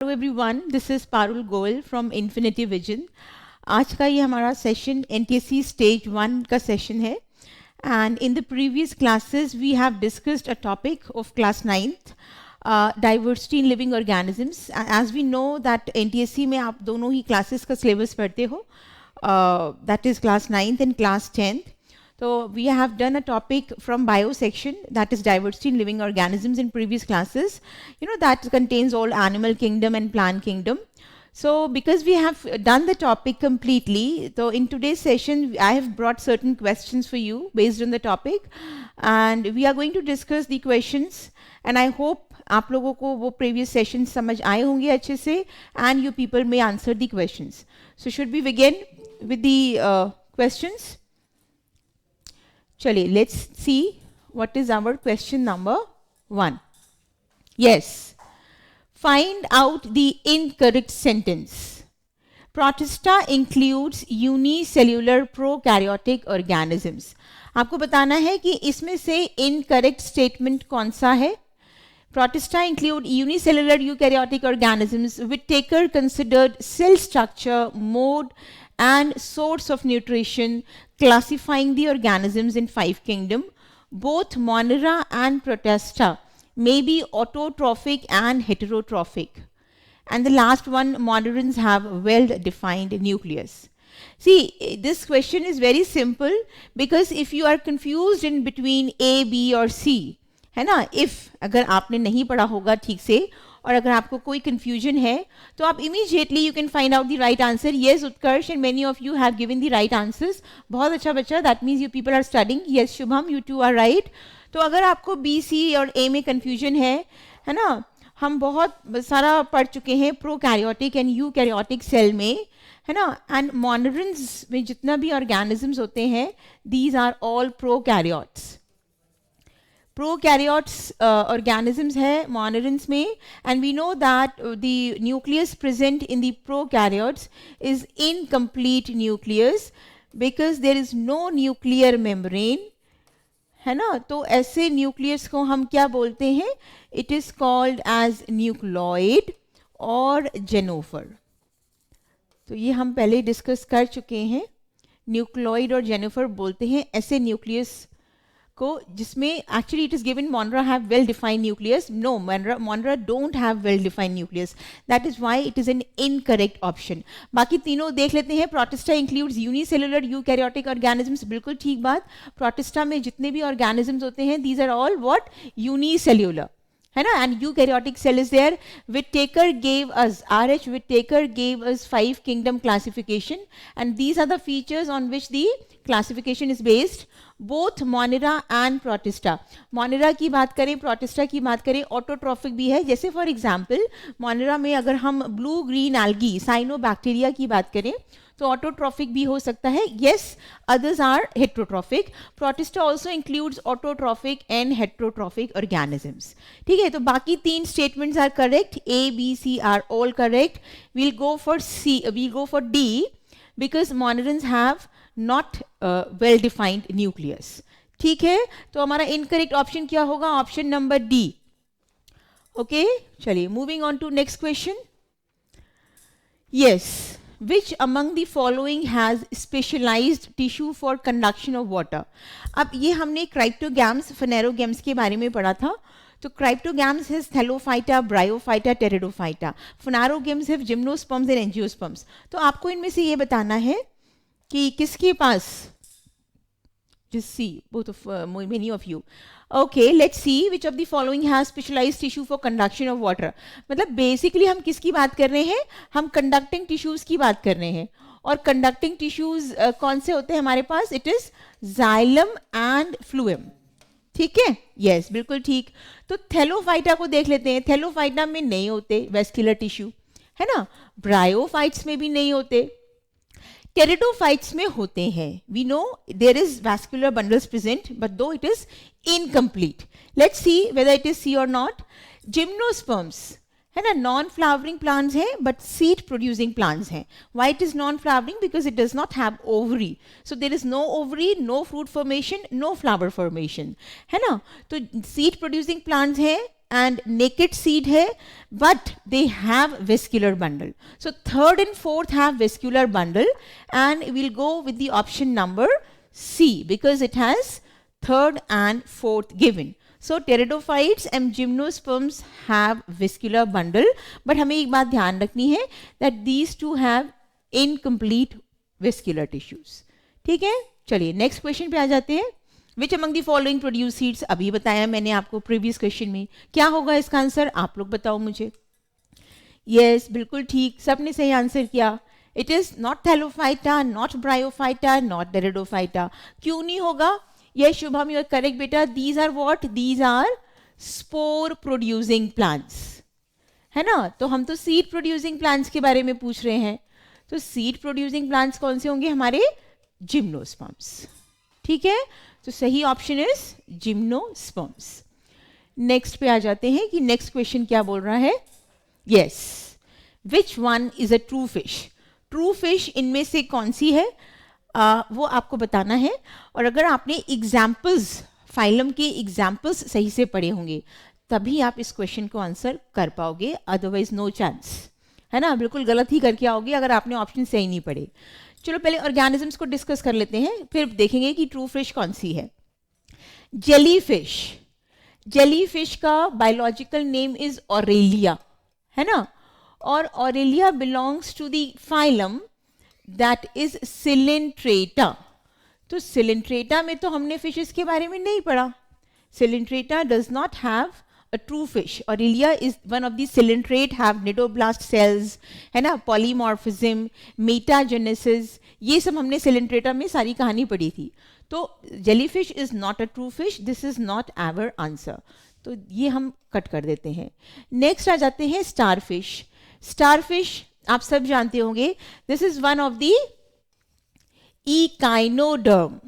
Hello everyone, this is Parul Goyal from infinity vision. आज का ये हमारा सेशन एनटीएससी स्टेज 1 का सेशन है and in the previous classes we have discussed a topic of class 9th, diversity in living organisms. As we know that NTSC में आप दोनों ही क्लासेस का सिलेबस पढ़ते हो, that is class 9th and class 10th. So we have done a topic from bio section, that is diversity in living organisms, in previous classes. You know, that contains all animal kingdom and plant kingdom. So because we have done the topic completely, so in today's session I have brought certain questions for you based on the topic, and we are going to discuss the questions, and I hope आप लोगों को वो previous sessions समझ आए होंगे अच्छे से, and you people may answer the questions. So should we begin with the questions? Chaliye, let's see what is our question number 1. Yes. Find out the incorrect sentence. Protista includes unicellular prokaryotic organisms. आपको बताना है कि इसमें से incorrect statement कौन सा है. Protista include unicellular eukaryotic organisms Whittaker considered cell structure, mode and source of nutrition, classifying the organisms in 5 kingdom. Both Monera and Protista may be autotrophic and heterotrophic. And the last one, Monerans have well-defined nucleus. See, this question is very simple because if you are confused in between A, B or C, है ना, if अगर आपने नहीं पढ़ा होगा ठीक से और अगर आपको कोई confusion है तो आप immediately you can find out the right answer. Yes, Utkarsh and many of you have given the right answers. बहुत अच्छा बच्चा, that means you people are studying. Yes, Shubham, you two are right. तो अगर आपको B, C और A में confusion है ना, हम बहुत सारा पढ़ चुके हैं प्रोकैरियोटिक एंड यूकैरियोटिक सेल में, है ना, एंड मोनरन्स में जितना भी ऑर्गेनिजम्स होते हैं, these are all prokaryotes. Prokaryotes organisms है monerans में, and we know that the nucleus present in the prokaryotes is incomplete nucleus because there is no nuclear membrane, है ना. तो ऐसे nucleus को हम क्या बोलते हैं? It is called as nucleoid और genophore. तो ये हम पहले डिस्कस कर चुके हैं. न्यूक्लॉइड और जेनोफर बोलते हैं ऐसे न्यूक्लियस को जिसमें actually it is given Monera have well defined nucleus. No, Monera don't have well defined nucleus. That is why it is an incorrect option. बाकी तीनों देख लेते हैं. Protista includes unicellular eukaryotic organisms. बिल्कुल ठीक बात. Protista में जितने भी organisms होते हैं, these are all what? Unicellular. है ना, and eukaryotic cell is there. Whittaker gave us, R.H. Whittaker gave us 5 kingdom classification, and these are the features on which the classification is based. Both Monera and Protista. Monera की बात करें, Protista की बात करें, autotrophic भी है. जैसे for example Monera में अगर हम ब्लू ग्रीन एल्गी साइनोबैक्टीरिया की बात करें तो ऑटोट्रॉफिक भी हो सकता है. Yes, others are heterotrophic. Protista also includes autotrophic and heterotrophic organisms. ठीक है, तो बाकी 3 statements are correct. A, B, C are all correct. We'll go for D because monerans have not well defined nucleus. ठीक है, तो हमारा incorrect option क्या होगा? Option number D. ओके, चलिए moving on to next question. Yes, which among the following has specialized tissue for conduction of water? अब ये हमने क्राइप्टोगैम्स, फेनेरोगैम्स के बारे में पढ़ा था. तो क्राइप्टोगैम्स है थैलोफाइटा, ब्रायोफाइटा, टेरिडोफाइटा. फेनेरोगैम्स है जिम्नोस्पर्म्स एंड एंजियोस्पर्म्स. तो आपको इनमें से ये बताना है कि किसके पास, just see both of many of you. Okay, let's see which of the following has specialized tissue for conduction of water. मतलब बेसिकली हम किसकी बात कर रहे हैं? हम कंडक्टिंग टिश्यूज की बात कर रहे हैं. और कंडक्टिंग टिश्यूज कौन से होते हैं हमारे पास? It is xylem and phloem. ठीक है, यस, बिल्कुल ठीक. तो थैलोफाइटा को देख लेते हैं. थैलोफाइटा में नहीं होते वेस्कुलर टिश्यू, है ना. ब्रायोफाइट्स में भी नहीं होते. टेरिडोफाइट्स में होते हैं. We know there is vascular bundles present, but though it is incomplete. Let's see whether it is C और नॉट. जिम्नोस्पर्म्स है ना, नॉन फ्लावरिंग प्लांट्स हैं बट सीड प्रोड्यूसिंग प्लांट्स हैं. Why it is non flowering? Because it does not have ovary. So there is no ovary, no fruit formation, no flower formation, है ना. तो seed producing plants हैं and naked seed है, but they have vascular bundle. So third and fourth have vascular bundle, and we'll go with the option number C because it has third and fourth given. So pteridophytes and gymnosperms have vascular bundle, but हमें एक बात ध्यान रखनी है that these two have incomplete vascular tissues. ठीक है, चलिए next question पे आ जाते हैं. Which among the following produce seeds, अभी बताया मैंने आपको प्रीवियस क्वेश्चन में. क्या होगा इसका आंसर, आप लोग बताओ मुझे. यस, बिल्कुल ठीक, सबने सही आंसर किया. It is not thallophyta, not bryophyta, not pteridophyta. क्यों नहीं होगा? ये शुभम, यू आर करेक्ट बेटा. These are what? These are spore producing plants, है ना. तो हम तो सीड प्रोड्यूसिंग प्लांट्स के बारे में पूछ रहे हैं. तो सीड प्रोड्यूसिंग प्लांट्स कौन से होंगे? हमारे जिम्नोस्पर्म्स. ठीक है, तो सही ऑप्शन इज जिम्नोस्पर्म्स. नेक्स्ट पे आ जाते हैं कि नेक्स्ट क्वेश्चन क्या बोल रहा है. Yes, which one is a true fish. True fish इनमें से कौन सी है, वो आपको बताना है. और अगर आपने एग्जाम्पल्स, फाइलम के एग्जाम्पल्स सही से पढ़े होंगे तभी आप इस क्वेश्चन को आंसर कर पाओगे, अदरवाइज नो चांस, है ना. बिल्कुल गलत ही करके आओगे अगर आपने ऑप्शन सही नहीं पढ़े. चलो पहले ऑर्गेनिजम्स को डिस्कस कर लेते हैं, फिर देखेंगे कि ट्रू फिश कौन सी है. जेलीफिश. जेलीफिश का बायोलॉजिकल नेम इज ऑरेलिया, है ना. और aurelia belongs to the phylum that is coelenterata. तो सिलिंट्रेटा में तो हमने फिशेस के बारे में नहीं पढ़ा. Coelenterata does not have a true fish. Aurelia is one of the coelenterate, have nidoblast cells, है ना. polymorphism, metagenesis, ये सब हमने coelenterata में सारी कहानी पढ़ी थी. तो jellyfish is not a true fish. This is not our answer. तो ये हम कट कर देते हैं. नेक्स्ट आ जाते हैं starfish. starfish आप सब जानते होंगे. This is one of the echinoderm.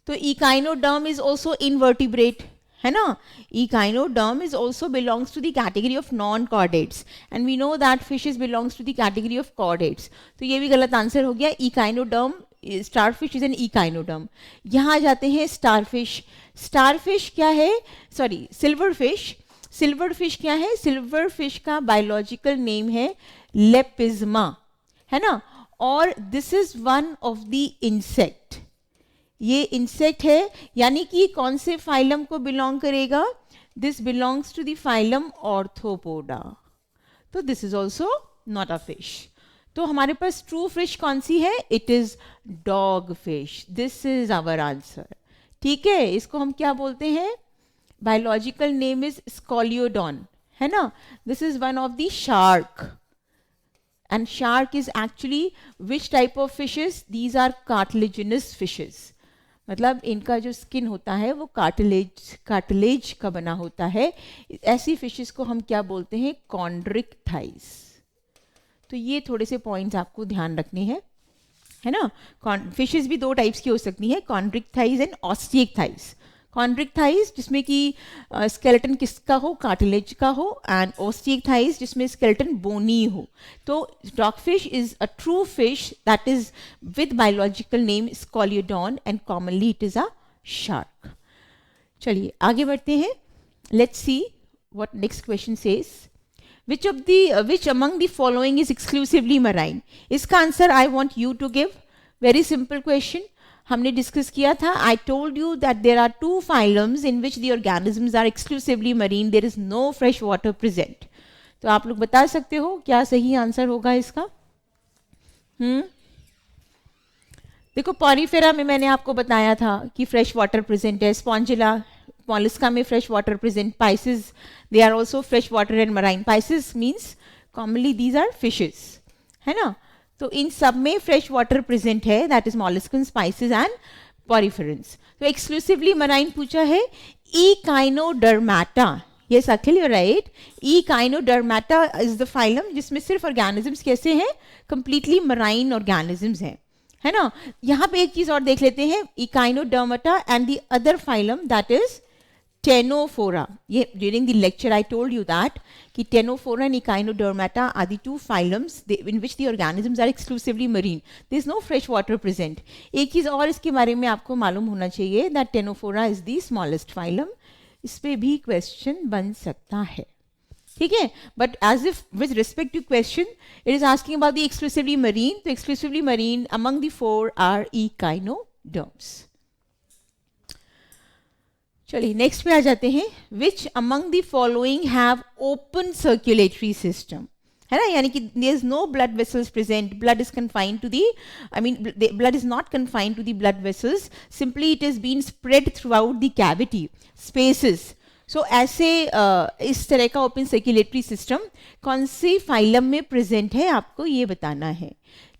तो echinoderm is also invertebrate, है ना. Echinoderm is also belongs to the category of non-chordates, and we know that fishes belongs to the category of chordates. तो ये भी गलत आंसर हो गया. Echinoderm, starfish is an echinoderm. यहाँ आ जाते हैं starfish. starfish क्या है? Sorry, silverfish. silverfish क्या है? silverfish का biological name है lepisma, है ना. और this is one of the insect. ये इंसेक्ट है, यानी कि कौन से फाइलम को बिलोंग करेगा? This belongs to the phylum arthropoda. तो this is also not a fish. तो हमारे पास ट्रू फिश कौन सी है? It is dogfish. This is our answer. ठीक है, इसको हम क्या बोलते हैं? बायोलॉजिकल नेम इज स्कॉलियोडॉन, है ना. This is one of the shark, and shark is actually which type of fishes? These are cartilaginous fishes. मतलब इनका जो स्किन होता है वो कार्टिलेज का बना होता है. ऐसी फिशेस को हम क्या बोलते हैं? कॉन्ड्रिक थाइस. तो ये थोड़े से पॉइंट्स आपको ध्यान रखने हैं, है ना. फिशेस भी दो टाइप्स की हो सकती हैं, chondrichthyes and osteichthyes. Chondrichthyes जिसमें कि स्केलेटन किसका हो? कार्टिलेज का हो. एंड ऑस्टिएक थाइस जिसमें स्केलेटन बोनी हो. तो dogfish is a true fish that is with biological name scoliodon, and commonly it is a shark. चलिए आगे बढ़ते हैं. Let's see what next question says. Which among the following is exclusively marine. इसका answer I want you to give. Very simple question. हमने discuss किया था. I told you that there are two phylums in which the organisms are exclusively marine. There is no fresh water present. तो आप लोग बता सकते हो क्या सही आंसर होगा इसका? देखो, पॉरीफेरा में मैंने आपको बताया था कि फ्रेश वाटर प्रेजेंट है. स्पॉन्जिला, मॉलिस्का में fresh water present. Pisces, they are also fresh water and marine. Pisces means commonly these are fishes, है ना. तो इन सब में फ्रेश वाटर प्रेजेंट है, that is molluscans, pisces and poriferans. तो एक्सक्लूसिवली मराइन पूछा है. Echinodermata. Yes Akhil, you right. Echinodermata is the phylum जिसमें सिर्फ ऑर्गेनिजम्स कैसे हैं? कंप्लीटली मराइन ऑर्गेनिजम्स हैं, है ना. यहाँ पे एक चीज और देख लेते हैं. Echinodermata and the other phylum that is Ctenophora. During the lecture, I told you that Ctenophora and Echinodermata are the two phylums in which the organisms are exclusively marine. There is no fresh water present. एक चीज़ और इसके बारे में आपको मालूम होना चाहिए that Ctenophora is the smallest phylum. इस पे भी क्वेश्चन बन सकता है, ठीक है. But as if with respect to question it is asking about the exclusively marine, तो exclusively marine among the four are echinoderms. चलिए नेक्स्ट पे आ जाते हैं. Which among the following have open circulatory system, है ना, यानी कि there is no blood vessels present, blood is confined to the, I mean blood is not confined to the blood vessels, simply it is been spread through out the cavity spaces. So ऐसे इस तरह का open circulatory system कौन सी phylum में present है आपको ये बताना है,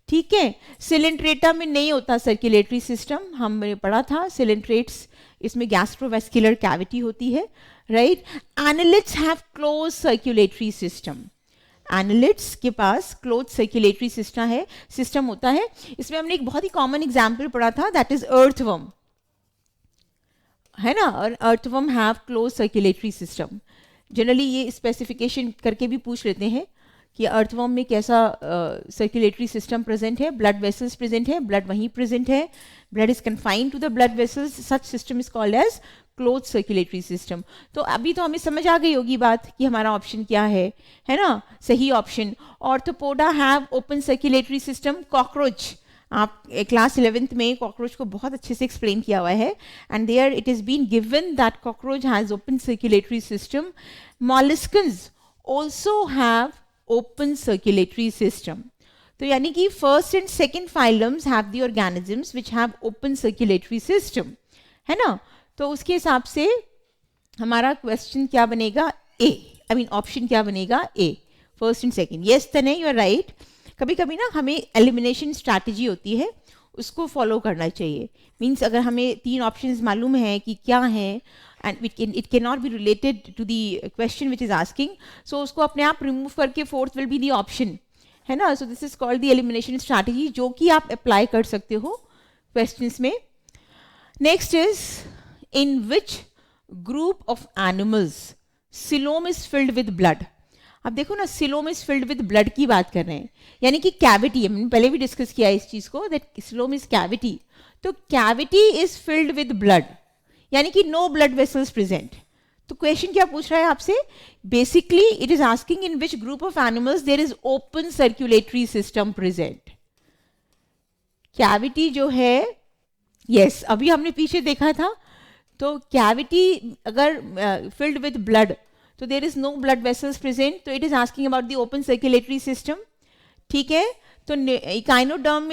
ठीक है. सिलेंट्रेटा में नहीं होता सर्कुलेटरी सिस्टम, हमने पढ़ा था सिलेंट्रेट्स, इसमें गैस्ट्रोवेस्कुलर कैविटी होती है, right. Annelids have close circulatory system, annelids के पास क्लोज सर्कुलेटरी सिस्टम होता है. इसमें हमने एक बहुत ही कॉमन एग्जाम्पल पढ़ा था, दैट इज अर्थवर्म, है ना. और earthworm have close circulatory system. Generally ये स्पेसिफिकेशन करके भी पूछ लेते हैं कि अर्थवर्म में कैसा सर्कुलेटरी सिस्टम प्रेजेंट है, ब्लड वेसल्स प्रेजेंट है, ब्लड वहीं प्रेजेंट है, blood is confined to the blood vessels, such system is called as close circulatory system. तो अभी तो हमें समझ आ गई होगी बात कि हमारा ऑप्शन क्या है ना, सही option. Arthropoda have open circulatory system. Cockroach, आप क्लास 11th में कॉकरोच को बहुत अच्छे से एक्सप्लेन किया हुआ है, and there it is been given that cockroach has open circulatory system. Molluscans also have open circulatory system. तो यानी कि first and second phylums have the organisms which have open circulatory system, है ना. तो उसके हिसाब से हमारा क्वेश्चन क्या बनेगा, ए, आई मीन ऑप्शन क्या बनेगा, ए, फर्स्ट एंड सेकेंड. यस तने यू आर राइट. कभी कभी ना हमें एलिमिनेशन स्ट्रैटेजी होती है, उसको फॉलो करना चाहिए. मीन्स अगर हमें 3 ऑप्शंस मालूम है कि क्या है and it can not be related to the question which is asking, so उसको अपने आप रिमूव करके fourth will be the option, है ना. So this is called the elimination strategy, जो कि आप अप्लाई कर सकते हो क्वेश्चंस में. Next is in which group of animals coelom is filled with blood. अब देखो ना, coelom is filled with blood की बात कर रहे हैं, यानी कि कैविटी, हमने पहले भी डिस्कस किया है इस चीज को, दैट सिलोम इज कैविटी. तो cavity is filled with blood, यानी कि नो ब्लड वेसल्स प्रेजेंट. तो क्वेश्चन क्या पूछ रहा है आपसे, basically it is asking in which group of animals there is open circulatory system present. Cavity जो है, यस, अभी हमने पीछे देखा था, तो कैविटी अगर फिल्ड विद ब्लड, तो there is no blood vessels present, तो it is asking about the open circulatory system, ठीक है. तो इकाइनोडर्म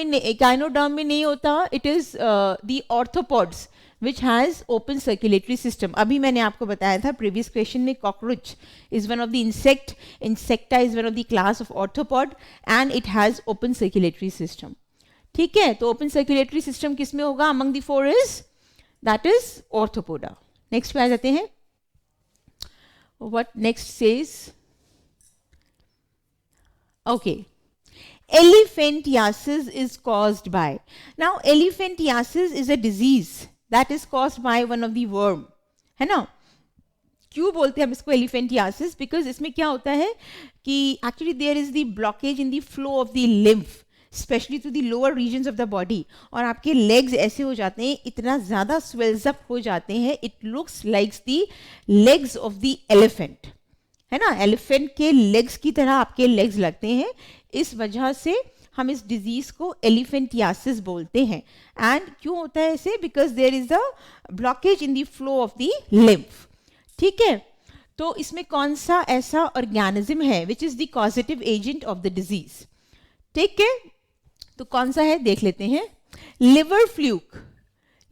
में नहीं होता, it is the arthropods which has open circulatory system. अभी मैंने आपको बताया था प्रीवियस क्वेश्चन में, cockroach is one of the insecta is one of the class of arthropod and it has open circulatory system. ठीक है, तो open circulatory system किस में होगा among the four is that is arthropoda. Next पे आ जाते हैं. What next says? Okay. Elephantiasis is caused by. Now elephantiasis is a disease that is caused by one of the worm, है ना. क्यों बोलते हैं हम इसको एलिफेंटियासिस, बिकॉज इसमें क्या होता है कि actually there is the blockage in the flow of the lymph, specially to the lower regions of the body, और आपके लेग्स ऐसे हो जाते हैं, इतना ज़्यादा स्वेल्स अप हो जाते हैं, it looks likes the legs of the elephant, है ना. एलिफेंट के लेग्स की तरह आपके लेग्स लगते हैं, इस वजह से हम इस डिजीज को एलिफेंटियासिस बोलते हैं. एंड क्यों होता है ऐसे, because there is a blockage in the flow of the lymph, ठीक है. तो इसमें कौन सा ऐसा ऑर्गेनिज्म है which is the causative agent of the disease, ठीक है. तो कौन सा है देख लेते हैं. Liver fluke.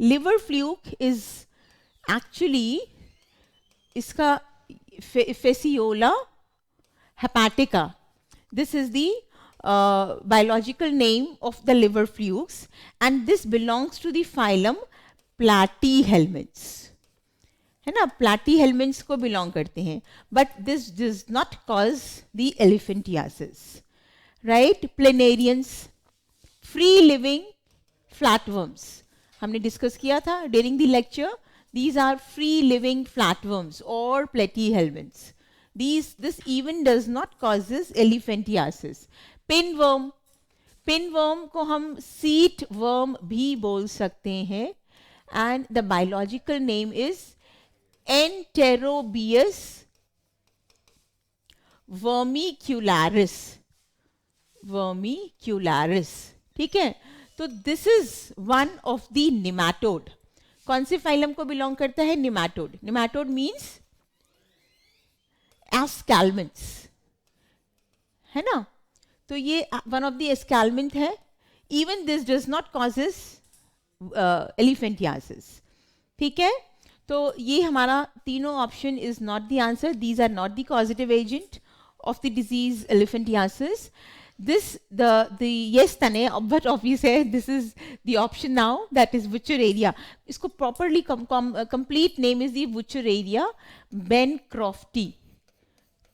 Liver fluke is actually, इसका fasciola hepatica, this is the biological name of the liver flukes, and this belongs to the phylum Platyhelminths, है ना. Platyhelminths को belong करते हैं, but this does not cause the elephantiasis, right. Planarians, free living flatworms, हमने discuss किया था during the lecture. These are free living flatworms or platyhelminths. This even does not causes elephantiasis. Pinworm, pinworm को हम seat worm भी बोल सकते हैं, and the biological name is enterobius vermicularis, vermicularis, ठीक है। तो this is one of the nematode. कौन से फाइलम को बिलोंग करता है? निमैटोड। निमैटोड मीन्स एस्कैल्मेंट्स, है ना। तो ये वन ऑफ द एस्कैल्मेंट है। Even this does not causes elephantiasis, ठीक है। तो ये हमारा तीनों option is not the answer, these are not the causative agent of the disease elephantiasis. This the yes Tane, but obviously this is the option now, that is Wuchereria. इसको properly complete name is the Wuchereria bancrofti,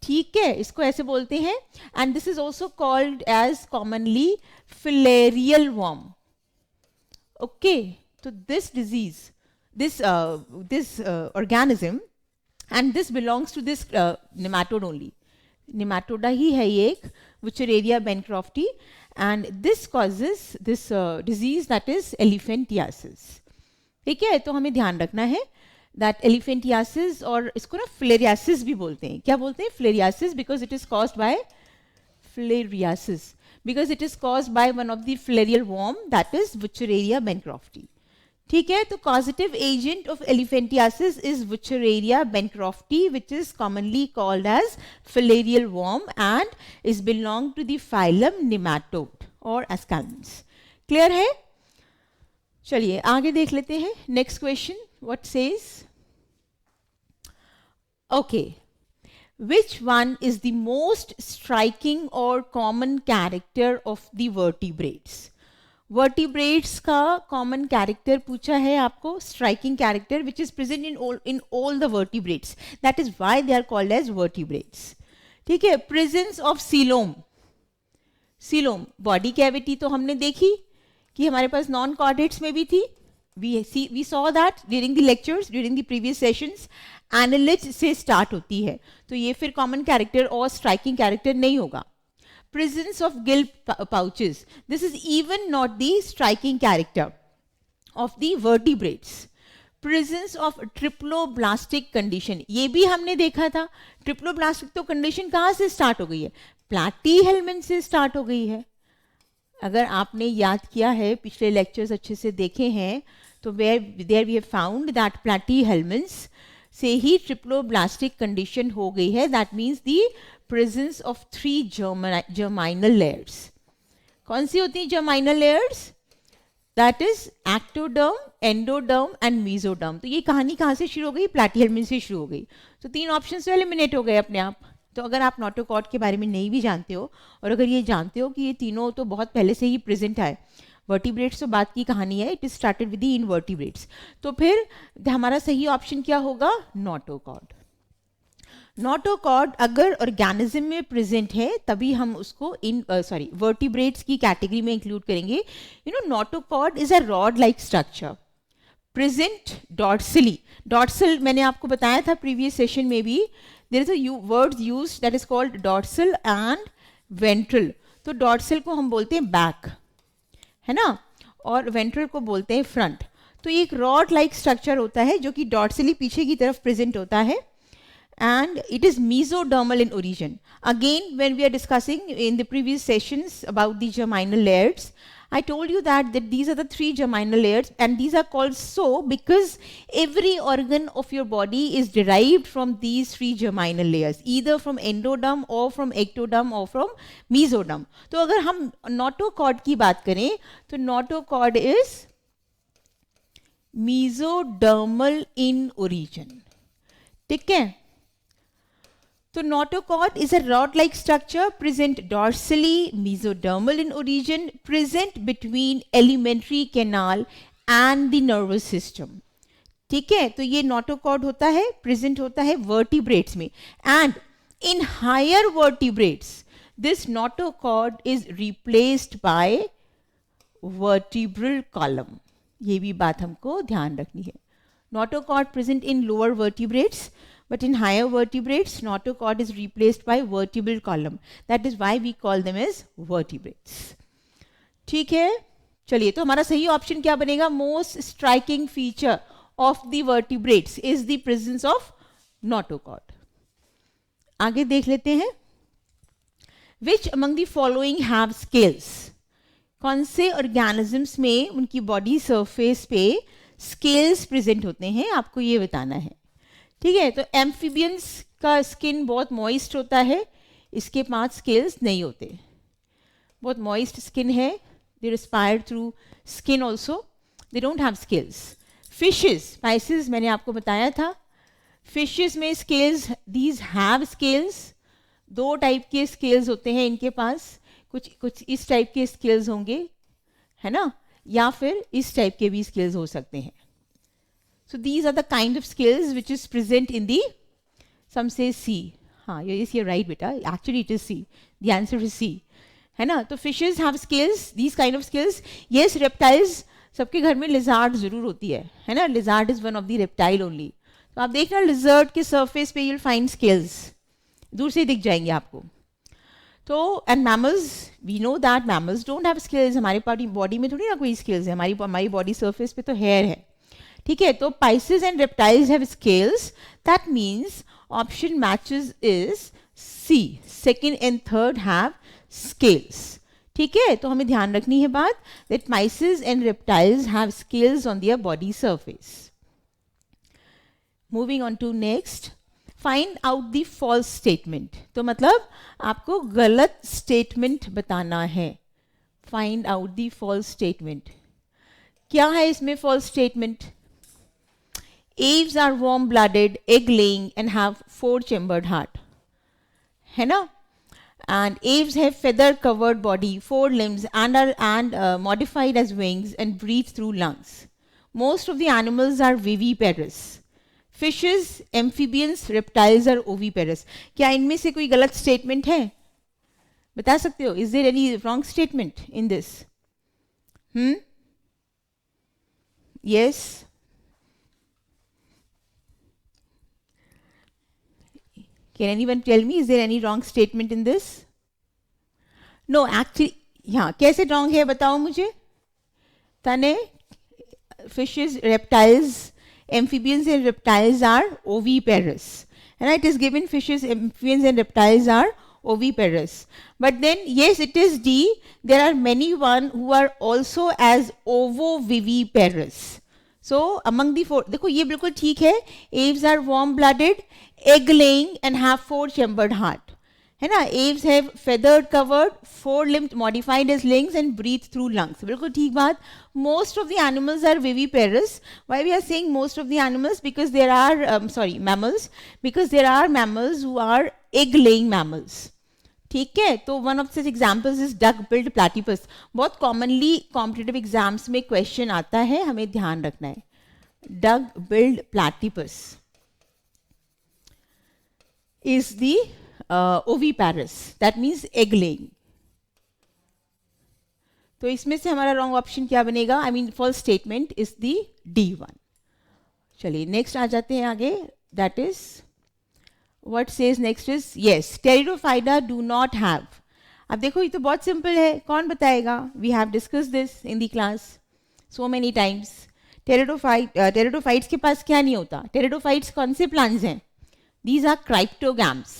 ठीक है, इसको ऐसे बोलते हैं। and this is also called as commonly filarial worm, okay। तो this disease, this organism, and this belongs to this nematode only, nematoda ही है ये एक, Wuchereria bancrofti, and this causes this disease that is elephantiasis, ठीक है। तो हमें ध्यान रखना है that elephantiasis, और इसको ना filariasis भी बोलते हैं। क्या बोलते हैं? filariasis, because it is caused by filariasis, because it is caused by one of the filarial worm, that is Wuchereria bancrofti, ठीक है। तो causative agent of elephantiasis is Wuchereria bancrofti, which is commonly called as filarial worm and is belong to the phylum nematode or escalmens। Clear है? चलिए आगे देख लेते हैं। Next question what says, okay, which one is the most striking or common character of the vertebrates? Vertebrates का common character पूछा है आपको, striking character which is present in all the vertebrates, that is why they are called as vertebrates, ठीक है। Presence of coelom, coelom body cavity तो हमने देखी कि हमारे पास नॉन कॉर्डेट्स में भी थी, we saw that during the lectures, during the previous sessions. Annelids से स्टार्ट होती है, तो ये फिर कॉमन कैरेक्टर और स्ट्राइकिंग कैरेक्टर नहीं होगा। Presence of gill pouches, this is even not the striking character of the vertebrates। Presence of triploblastic condition, ये भी हमने देखा था। ट्रिप्लोब्लास्टिक तो कंडीशन कहाँ से स्टार्ट हो गई है? प्लैटीहेल्मिन्थ से स्टार्ट हो गई है। अगर आपने याद किया है, पिछले लेक्चर्स अच्छे से देखे हैं, तो there we have found that platyhelminth से ही ट्रिप्लोब्लास्टिक कंडीशन हो गई है। That means the presence of 3 germinal layers। कौन सी होती हैं germinal layers? That is ectoderm, endoderm and mesoderm। तो ये कहानी कहाँ से शुरू हो गई? प्लैटीहेल्मिन्थ से शुरू हो गई। तो 3 ऑप्शन तो एलिमिनेट हो गए अपने आप। तो अगर आप नोटोकॉर्ड के बारे में नहीं भी जानते हो, और अगर ये जानते हो कि ये तीनों तो बहुत पहले से ही प्रेजेंट है, वर्टिब्रेट्स तो बात की कहानी है, it is started with the invertebrates, तो फिर हमारा सही ऑप्शन क्या होगा? नोटोकॉर्ड। नोटोकॉर्ड अगर ऑर्गेनिज्म में प्रेजेंट है तभी हम उसको वर्टिब्रेट्स की कैटेगरी में इंक्लूड करेंगे। You know, notochord is a rod like structure present dorsally. Dorsal मैंने आपको बताया था प्रीवियस सेशन में भी, there is a word used that is called dorsal and ventral. तो डॉर्सल को हम बोलते हैं बैक, है ना, और वेंट्रल को बोलते हैं फ्रंट। तो ये एक रॉड लाइक स्ट्रक्चर होता है जो कि डॉर्सली पीछे की तरफ प्रेजेंट होता है, and it is mesodermal in origin. Again, when we are discussing in the previous sessions about the germinal layers, I told you that these are the 3 germinal layers, and these are called so because every organ of your body is derived from these 3 germinal layers, either from endoderm or from ectoderm or from mesoderm. तो अगर हम notochord की बात करें तो notochord is mesodermal in origin, ठीक है। So notochord is a rod-like structure present dorsally, mesodermal in origin, present between alimentary canal and the nervous system। ठीक है, तो ये notochord होता है, present होता है vertebrates में, and in higher vertebrates this notochord is replaced by vertebral column। ये भी बात हमको ध्यान रखनी है। Notochord present in lower vertebrates, but in higher vertebrates notochord is replaced by vertebral column, that is why we call them as vertebrates। ठीक है, चलिए तो हमारा सही ऑप्शन क्या बनेगा? Most striking feature of the vertebrates is the presence of notochord. आगे देख लेते हैं. Which among the following have scales? कौन से ऑर्गेनिजम्स में उनकी बॉडी सरफेस पे स्केल्स प्रेजेंट होते हैं, आपको ये बताना है. ठीक है, तो एम्फीबियंस का स्किन बहुत मॉइस्ट होता है, इसके पास स्केल्स नहीं होते. बहुत मॉइस्ट स्किन है, they respire through skin also, they don't have scales. Fishes, pisces मैंने आपको बताया था, फिशेस में स्केल्स, दीज हैव स्केल्स. दो टाइप के स्केल्स होते हैं इनके पास, कुछ इस टाइप के स्केल्स होंगे, है ना, या फिर इस टाइप के भी स्केल्स हो सकते हैं. So these are the kind of scales which is present in the, some से सी. हाँ, यस यू राइट बेटा, actually it is C, the answer is C, है ना. तो fishes have scales, these kind of scales. Yes, reptiles, सबके घर में lizard जरूर होती है ना. Lizard is one of the reptile only. तो आप देखना लिजर्ड के सरफेस पे यूल फाइंड स्केल्स, दूर से दिख जाएंगे आपको. तो and mammals, we know that mammals don't have scales. हमारे बॉडी में थोड़ी ना कोई स्केल्स है, हमारी बॉडी सरफेस पे तो हेयर है. ठीक है, तो pisces and reptiles have scales. That means option matches is C, second and third have scales. ठीक है, तो हमें ध्यान रखनी है बात, that pisces and reptiles have scales on their body surface. Moving on to next, find out the false statement. तो मतलब आपको गलत स्टेटमेंट बताना है. Find out the false statement. क्या है इसमें false statement? Aves are warm blooded, egg laying and have 4-chambered heart, है ना. And Aves have feather covered body, 4 limbs and are modified as wings and breathe through lungs. Most of the animals are viviparous. Fishes, amphibians, reptiles और oviparous. क्या इनमें से कोई गलत statement है? बता सकते हो? Is there any wrong statement in this? Yes, can anyone tell me, is there any wrong statement in this? No, actually हाँ, कैसे रॉन्ग है बताओ मुझे. तने, fishes, reptiles, amphibians and reptiles are oviparous, and it is given fishes, amphibians and reptiles are oviparous. But then yes, it is D, there are many one who are also as ovoviviparous. So among the four, देखो ये बिल्कुल ठीक है, aves are warm blooded, egg laying and have 4-chambered heart, है ना. Aves have feathered covered, 4 limbs modified as wings and breathe through lungs. बिल्कुल ठीक बात. Most of the animals are viviparous. Why we are saying most of the animals? Because there are mammals, because there are mammals who are egg laying mammals. ठीक है, तो one of such examples is duck billed platypus. बहुत commonly competitive exams में question आता है, हमें ध्यान रखना है. duck billed platypus is the oviparous, that means egg laying. तो इसमें से हमारा रॉन्ग ऑप्शन क्या बनेगा? I mean false statement is the D1. चलिए नेक्स्ट आ जाते हैं आगे. That is what says next is yes, pteridophyta do not have. अब देखो ये तो बहुत सिंपल है, कौन बताएगा? We have discuss this in the class so many times. Pteridophytes के पास क्या नहीं होता? टेरिडोफाइट्स कौन से प्लांट्स हैं? These are cryptogams.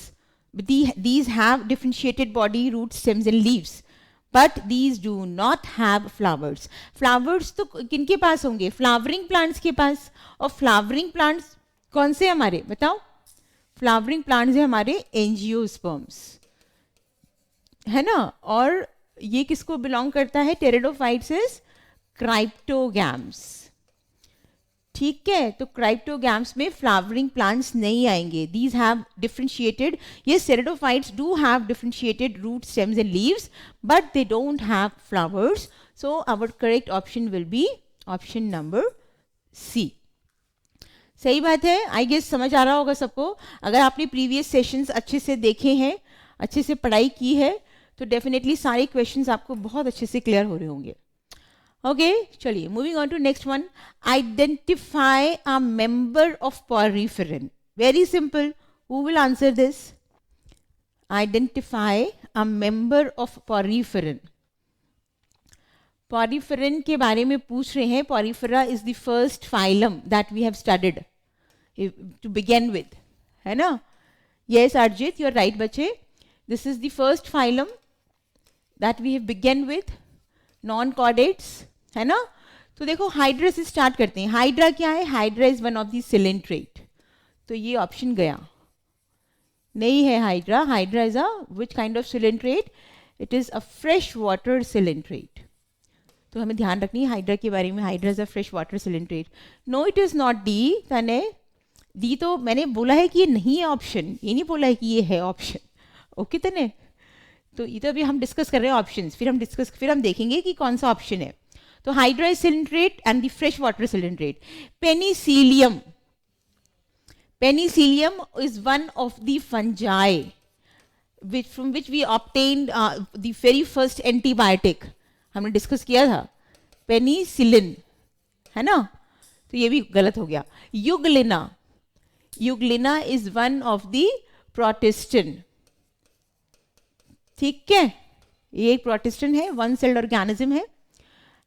These have differentiated body, roots, stems and leaves, but these do not have flowers. Flowers तो किनके पास होंगे? फ्लावरिंग प्लांट्स के पास. और फ्लावरिंग प्लांट्स कौन से हमारे बताओ? फ्लावरिंग प्लांट्स है हमारे एंजियोस्पर्म्स, है ना. और ये किसको बिलोंग करता है? Pteridophytes, cryptogams. ठीक है, तो क्राइप्टोगैम्स में फ्लावरिंग प्लांट्स नहीं आएंगे. दीज हैव डिफरेंशिएटेड, ये pteridophytes do have differentiated root, stems and leaves, but they don't have flowers. So our correct option will be option number C. सही बात है. आई गेस समझ आ रहा होगा सबको. अगर आपने प्रीवियस सेशंस अच्छे से देखे हैं, अच्छे से पढ़ाई की है, तो डेफिनेटली सारे क्वेश्चंस आपको बहुत अच्छे से क्लियर हो रहे होंगे. ओके, चलिए moving on to next one. Identify a member of poriferan. Very simple. Who will answer this? Identify a member of poriferan. Poriferan के बारे में पूछ रहे हैं. Porifera is the first phylum that we have studied to begin with, है ना. Yes Arjit, you are right बच्चे. This is the first phylum that we have begin with, non chordates, है ना. तो देखो हाइड्रा से स्टार्ट करते हैं. हाइड्रा क्या है? Hydra is one of the coelenterate. तो ये ऑप्शन गया नहीं है. Hydra, hydra is a which kind of coelenterate? It is a fresh water coelenterate. तो हमें ध्यान रखनी है हाइड्रा के बारे में. Hydra is a fresh water coelenterate. No, it is not D. तने डी तो मैंने बोला है कि ये नहीं है ऑप्शन, ये नहीं बोला है कि ये है ऑप्शन. ओके तने, तो ये तो अभी हम डिस्कस कर रहे हैं ऑप्शंस, फिर हम देखेंगे कि कौन सा ऑप्शन है. तो hydra is coelenterate and the fresh water coelenterate. Penicillium, Penicillium is one of the fungi from which we obtained the very first antibiotic. हमने डिस्कस किया था पेनिसिलिन, है ना. तो ये भी गलत हो गया. Euglena, euglena is one of the protistan. ठीक है, ये एक प्रोटिस्टन है, वन सेल्ड ऑर्गेनिज्म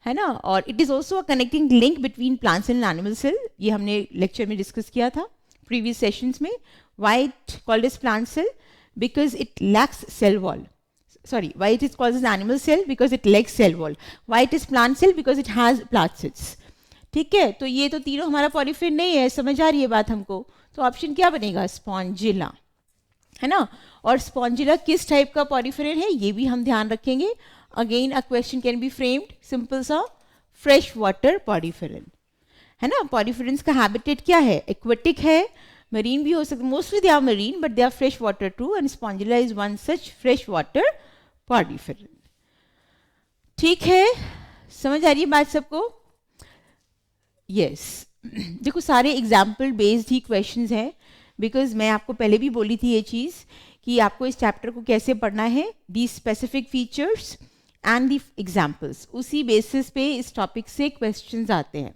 है ना. और it is also a connecting link between plants and animal cell. ये हमने लेक्चर में डिस्कस किया था प्रीवियस सेशंस में. Why it called as plant cell? Because it lacks cell wall. Sorry, why it is called as animal cell? Because it lacks cell wall. Why it is plant cell? Because it has plastids. ठीक है, तो ये तो तीनों हमारा पॉलीफेर नहीं है. समझ आ रही है बात हमको. तो ऑप्शन क्या बनेगा? स्पॉन्जिला, है ना. और स्पॉन्जिला किस टाइप का पॉलीफेरन है ये भी हम ध्यान रखेंगे. Again a question can be framed simple सा. फ्रेश वाटर पॉलीफेरन, है ना. पॉलीफेरन्स का हैबिटेट क्या है? एक्वेटिक है, मरीन भी हो सकता. Mostly they are marine but they are fresh water too, and spongilla is one such fresh water poriferan. ठीक है, समझ आ रही है बात सबको? यस. देखो सारे एग्जाम्पल बेस्ड ही क्वेश्चंस हैं, बिकॉज मैं आपको पहले भी बोली थी ये चीज़ कि आपको इस चैप्टर को कैसे पढ़ना है. The specific features and the examples, उसी बेसिस पे इस टॉपिक से क्वेश्चंस आते हैं.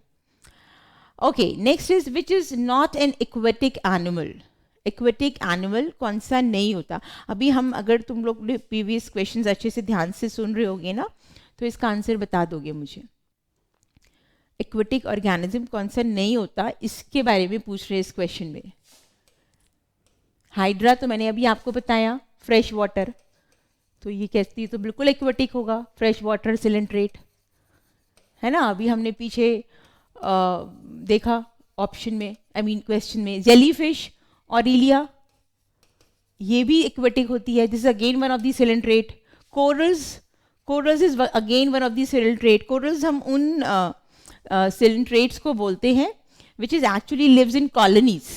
Okay, next is which is not N aquatic animal. Aquatic animal कौन सा नहीं होता? अभी हम, अगर तुम लोग प्रीवियस क्वेश्चंस अच्छे से ध्यान से सुन रहे होगे ना, तो इसका आंसर बता दोगे मुझे. एक्वेटिक ऑर्गेनिज्म कौन सा नहीं होता, इसके बारे में पूछ रहे हैं इस क्वेश्चन में. हाइड्रा तो मैंने अभी आपको बताया, फ्रेश वाटर. तो ये कहती है तो बिल्कुल एक्वेटिक होगा, फ्रेश वाटर सिलेंट्रेट, है ना. अभी हमने पीछे देखा ऑप्शन में, आई मीन क्वेश्चन में, जेलीफिश, ऑरिलिया, ये भी एक्वेटिक होती है. This is again one of the coelenterate. Corals, corals is again one of the coelenterate. Corals हम उन सिलेंट्रेट्स को बोलते हैं which is actually lives in colonies,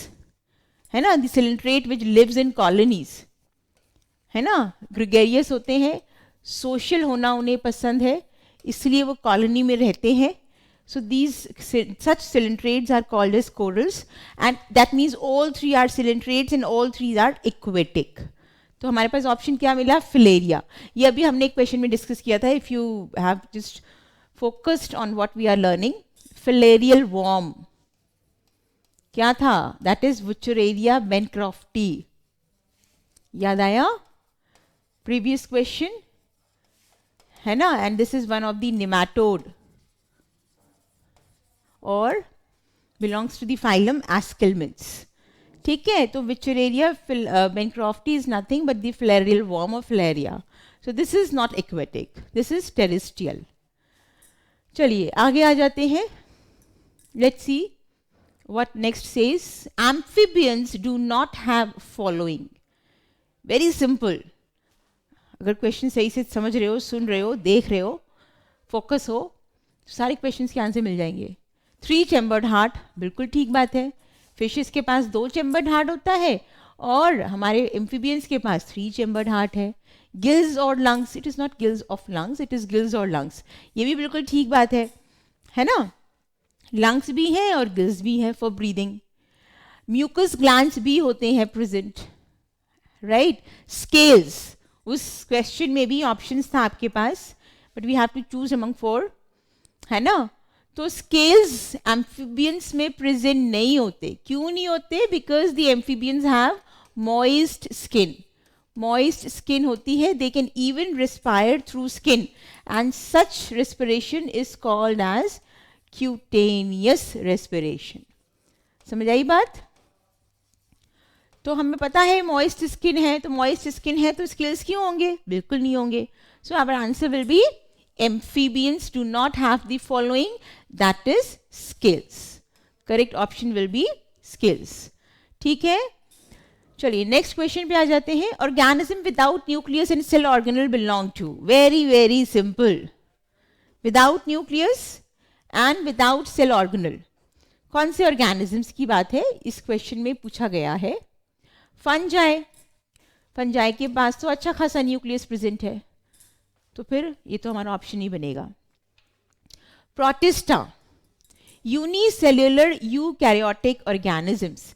है ना. The coelenterate which lives in colonies, है ना. ग्रेगेरियस होते हैं, सोशल होना उन्हें पसंद है, इसलिए वो कॉलोनी में रहते हैं. So these such cilintrates are called as corals, and that means all three are cilintrates and all three are aquatic. तो हमारे पास ऑप्शन क्या मिला? फिलेरिया. ये अभी हमने एक क्वेश्चन में डिस्कस किया था. If you have just focused on what we are learning. Filarial worm क्या था? That is Wuchereria bancrofti. याद आया? प्रीवियस क्वेश्चन, है ना. And this is one of the nematode और belongs to the phylum Ascalmids. ठीक है, तो Wuchereria bencrofti is nothing but the filarial worm of Filaria. So this is not aquatic, this is terrestrial. चलिए आगे आ जाते हैं. Let's see what next says. Amphibians do not have following. Very simple. अगर question सही से समझ रहे हो, सुन रहे हो, देख रहे हो, फोकस हो, सारे क्वेश्चंस के आंसर मिल जाएंगे. 3 चैम्बर्ड हार्ट, बिल्कुल ठीक बात है. फिशेस के पास 2 चैम्बर्ड हार्ट होता है और हमारे एम्फीबियंस के पास 3 चैम्बर्ड हार्ट है. गिल्स और lungs, it is not gills of lungs, it is gills और लंग्स. ये भी बिल्कुल ठीक बात है ना. लंग्स भी हैं और गिल्स भी हैं फॉर ब्रीदिंग. म्यूकस ग्लैंड्स भी होते हैं प्रेजेंट, राइट. स्केल्स, उस क्वेश्चन में भी ऑप्शंस था आपके पास, but we have to choose among 4, है ना. तो स्केल्स एम्फीबियंस में प्रेजेंट नहीं होते. क्यों नहीं होते? Because the amphibians have moist skin. moist skin होती है, they can even respire through skin and such respiration is called as cutaneous respiration. समझ आई बात? तो हमें पता है मॉइस्ट स्किन है, तो मॉइस्ट स्किन है तो स्किल्स क्यों होंगे? बिल्कुल नहीं होंगे. So our answer will be amphibians do not have the following, that is skills. Correct option will be skills. ठीक है, चलिए नेक्स्ट क्वेश्चन पे आ जाते हैं. Organism without nucleus and cell organelle belong to, very very simple, without nucleus and without cell organelle. कौन से organisms की बात है इस क्वेश्चन में पूछा गया है? फंजाई. फंजाई के पास तो अच्छा खासा न्यूक्लियस प्रेजेंट है, तो फिर ये तो हमारा ऑप्शन ही बनेगा. Protista, unicellular eukaryotic organisms.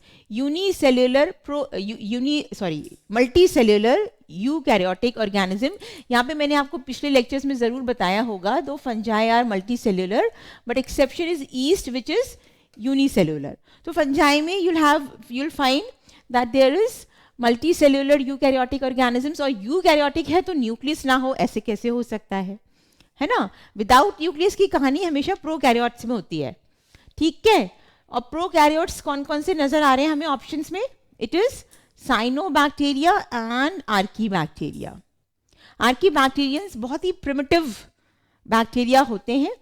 Multicellular eukaryotic organism. यहाँ पे मैंने आपको पिछले लेक्चर्स में जरूर बताया होगा, दो fungi are multicellular but exception is yeast which is unicellular. तो फंजाई में you'll find that there is multicellular eukaryotic organisms. और यूकैरियोटिक है तो न्यूक्लियस ना हो, ऐसे कैसे हो सकता है ना? विदाउट न्यूक्लियस की कहानी हमेशा प्रोकैरियोट्स में होती है. ठीक है, और प्रोकैरियोट्स कौन कौन से नजर आ रहे हैं हमें ऑप्शंस में? It is cyanobacteria and archaebacteria. Archaebacterians बहुत ही प्रिमिटिव बैक्टीरिया होते हैं,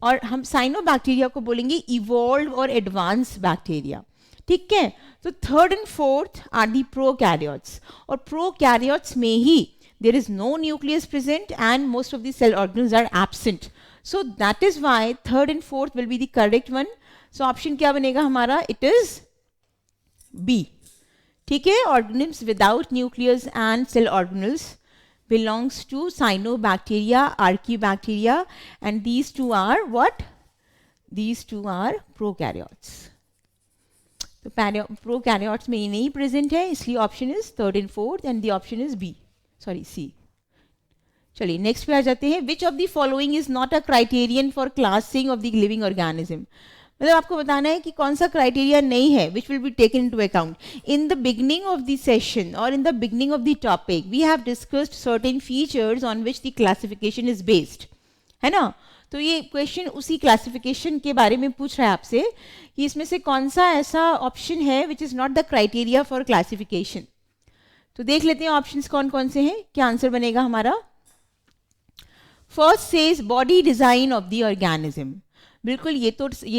और हम साइनोबैक्टीरिया को बोलेंगे इवॉल्व और एडवांस बैक्टीरिया. ठीक है, तो third and fourth are the prokaryotes, और प्रोकैरियोट्स में ही there is no nucleus present and most of the cell organelles are absent. So that is why third and fourth will be the correct one. So option क्या बनेगा हमारा? It is B. ठीक है, organisms without nucleus and cell organelles belongs to cyanobacteria, archaebacteria, and these two are what? These two are prokaryotes. तो prokaryotes में ये नहीं present है, इसलिए option is third and fourth and the option is B. Sorry, C. चलिए next पे आ जाते हैं. Which of the following is not a criterion for classing of the living organism? मतलब आपको बताना है कि कौन सा क्राइटेरिया नहीं है which will be taken into account. In the beginning of the session और in the beginning of the topic we have discussed certain features on which the classification is based, है ना? तो ये क्वेश्चन उसी classification के बारे में पूछ रहा है आपसे कि इसमें से कौन सा ऐसा ऑप्शन है which is not the criteria for classification. तो देख लेते हैं ऑप्शंस कौन कौन से हैं, क्या आंसर बनेगा हमारा. First says body design of the organism. बिल्कुल, ये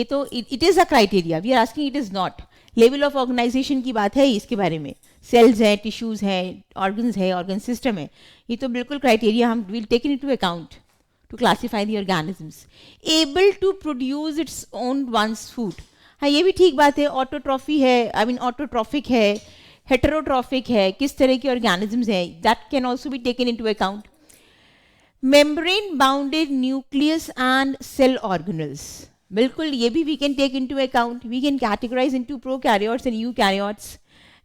तो it is a criteria. We are asking, it is not. Level of organisation की बात है इसके बारे में. सेल्स हैं, टिश्यूज़ हैं, ऑर्गन्स है, ऑर्गन सिस्टम है, ये तो बिल्कुल क्राइटेरिया हम will take into account to classify the organisms. Able to produce its own ones food. हाँ, ये भी ठीक बात है. ऑटोट्रॉफी है, आई मीन ऑटोट्रॉफिक है, हेटेरोट्रॉफिक है, किस तरह के ऑर्गेनिजम्स हैं, that can also be taken into account. membrane bounded nucleus and cell organelles. बिल्कुल, ये भी we can take into account. We can categorize into prokaryotes and eukaryotes.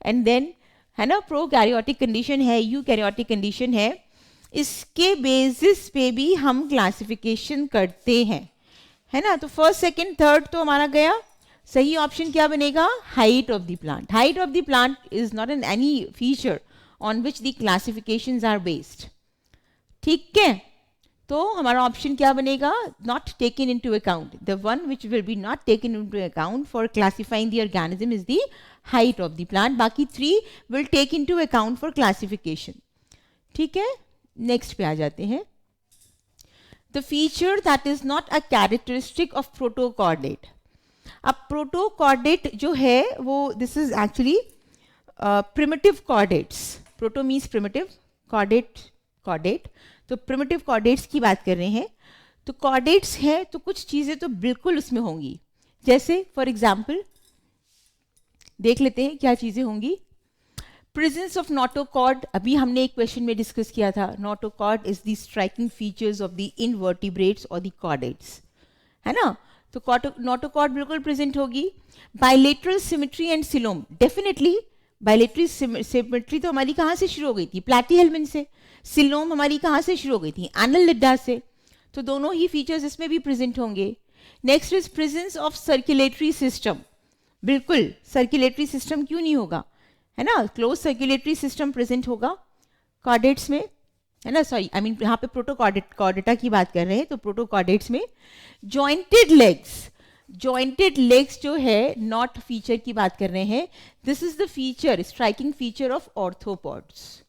And then है ना, prokaryotic condition है, eukaryotic condition है, इसके basis पे भी हम क्लासिफिकेशन करते हैं, है ना? तो फर्स्ट सेकंड थर्ड तो हमारा गया. सही ऑप्शन क्या बनेगा? Height of the plant. Height of the plant is not an any feature on which the classifications are based. ठीक है, तो हमारा ऑप्शन क्या बनेगा? Not taken into account. The one which will be not taken into account for classifying the organism is the height of the plant. बाकी three will take into account for classification. ठीक है, next पे आ जाते हैं. The feature that is not a characteristic of protochordate. अब protochordate जो है वो this is actually primitive chordates. Proto means primitive, chordate. तो प्रिमिटिव कॉर्डेट्स की बात कर रहे हैं. तो कॉर्डेट्स है तो कुछ चीज़ें तो बिल्कुल उसमें होंगी. जैसे फॉर एग्जाम्पल देख लेते हैं क्या चीज़ें होंगी. प्रेजेंस ऑफ नोटोकॉर्ड, अभी हमने एक क्वेश्चन में डिस्कस किया था. Notochord is the striking features of the invertebrates और द कॉर्डेट्स, है ना? तो नोटोकॉर्ड बिल्कुल प्रेजेंट होगी. Bilateral symmetry and coelom, definitely bilateral symmetry तो हमारी कहाँ से शुरू हो गई थी? प्लैटीहेल्मिन से. सिलोम हमारी कहाँ से शुरू हो गई थी? एनालिडा से. तो दोनों ही फीचर्स इसमें भी प्रेजेंट होंगे. Next is presence of circulatory system. बिल्कुल, सर्कुलेटरी सिस्टम क्यों नहीं होगा, है ना? क्लोज सर्कुलेटरी सिस्टम प्रेजेंट होगा. कॉर्डेट्स में, है ना, सॉरी आई मीन यहाँ पे प्रोटोकॉर्डेटा की बात कर रहे हैं, तो प्रोटोकॉर्डेट्स में जॉइंटेड लेग्स जो है नॉट फीचर की बात कर रहे हैं. This is the feature, striking feature of arthropods.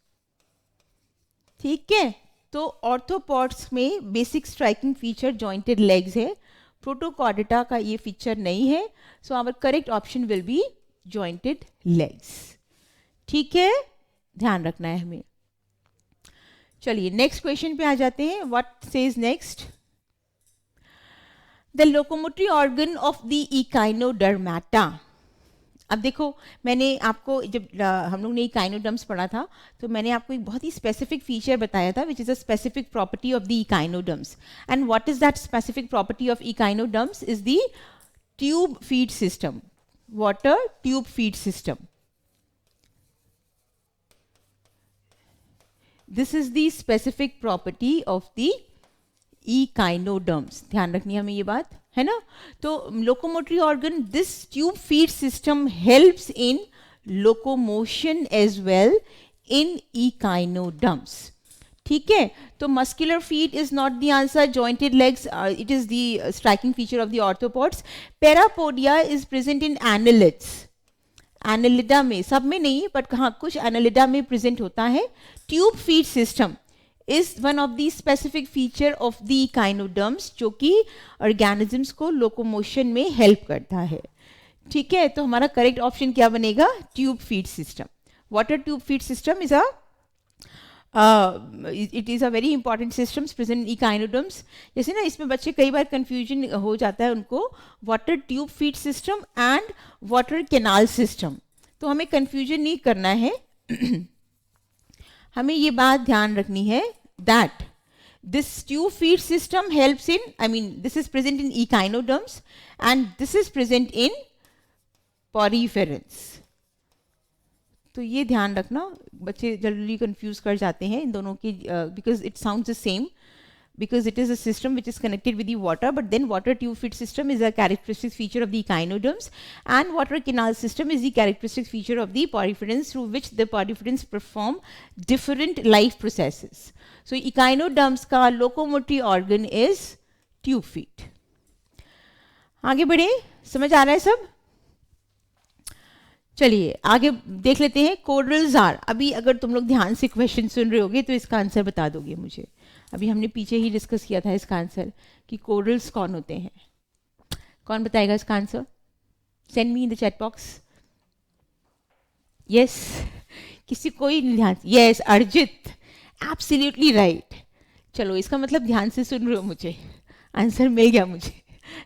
ठीक है, तो ऑर्थोपॉड्स में basic striking feature jointed legs है. प्रोटोकॉर्डेटा का ये फीचर नहीं है, so our correct option will be jointed legs. ठीक है, ध्यान रखना है हमें. चलिए नेक्स्ट क्वेश्चन पे आ जाते हैं. What says next? The locomotory organ of the Echinodermata. अब देखो, मैंने आपको जब हम लोग ने इकाइनोडर्म्स पढ़ा था, तो मैंने आपको एक बहुत ही स्पेसिफिक फीचर बताया था, which is a specific property of the echinoderms. And what is that specific property of echinoderms? Is the tube feed system, water tube feed system. This is the specific property of the echinoderms. ध्यान रखनी है हमें ये बात, है ना. तो locomotory organ, this tube feed system helps in locomotion as well in echinoderms. ठीक है, तो muscular feet is not the answer. Jointed legs, it is the striking feature of the arthropods. Parapodia is present in annelids. Annelida में, सब में नहीं, but हाँ कुछ Annelida में प्रेजेंट होता है. Tube feed system is one of the specific feature of the echinoderms, जो कि ऑर्गेनिजम्स को लोकोमोशन में हेल्प करता है. ठीक है, तो हमारा करेक्ट ऑप्शन क्या बनेगा? Tube feed system. Water tube feed system is it is a very important systems present echinoderms. जैसे ना इसमें बच्चे कई बार कंफ्यूजन हो जाता है उनको, water tube feed system and water canal system. तो हमें कंफ्यूजन नहीं करना है. हमें ये बात ध्यान रखनी है that this tube feed system helps in, I mean this is present in echinoderms and this is present in poriferans. तो ये ध्यान रखना, बच्चे जल्दी कंफ्यूज कर जाते हैं इन दोनों की, because it sounds the same, because it is a system which is connected with the water, but then water tube feed system is a characteristic feature of the echinoderms, and water canal system is the characteristic feature of the poriferans, through which the poriferans perform different life processes. So echinoderms का locomotory organ is tube feed. आगे बढ़े, समझ आ रहा है सब? चलिए आगे देख लेते हैं. कोरल्स आर, अभी अगर तुम लोग ध्यान से क्वेश्चन सुन रहे होगे तो इसका आंसर बता दोगे मुझे. अभी हमने पीछे ही डिस्कस किया था इसका आंसर कि कोरल्स कौन होते हैं. कौन बताएगा इसका answer? Send me in the chat box. Yes, किसी कोई ध्यान. यस अर्जित, एब्सोल्युटली राइट. चलो इसका मतलब ध्यान से सुन रहे हो, मुझे आंसर मिल गया मुझे.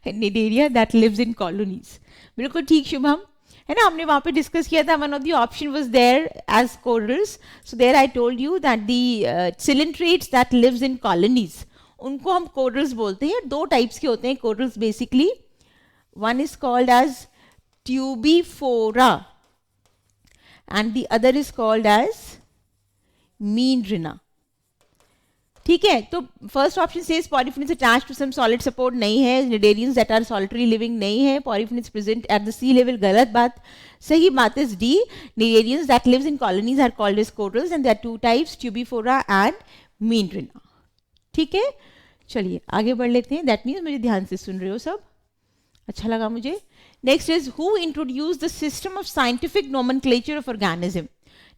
Cnidaria that lives in colonies. बिल्कुल ठीक शुभम, है ना. हमने वहाँ पे डिस्कस किया था, one of the option was there as corals. So there I told you that the coelenterates that lives in colonies, उनको हम कोरल्स बोलते हैं. दो टाइप्स के होते हैं corals basically. One is called as tubipora and the other is called as meandrina. ठीक है, तो first option says poriferans attached to some solid support नहीं है. Cnidarians that are solitary living नहीं है. Poriferans present at the sea level, गलत बात. सही बात is D. Cnidarians that lives in colonies are called as corals and there are two types, tubipora and meandrina. ठीक है, चलिए आगे बढ़ लेते हैं. दैट मीन्स मुझे ध्यान से सुन रहे हो सब, अच्छा लगा मुझे. Next is who introduce the system of scientific nomenclature of organism.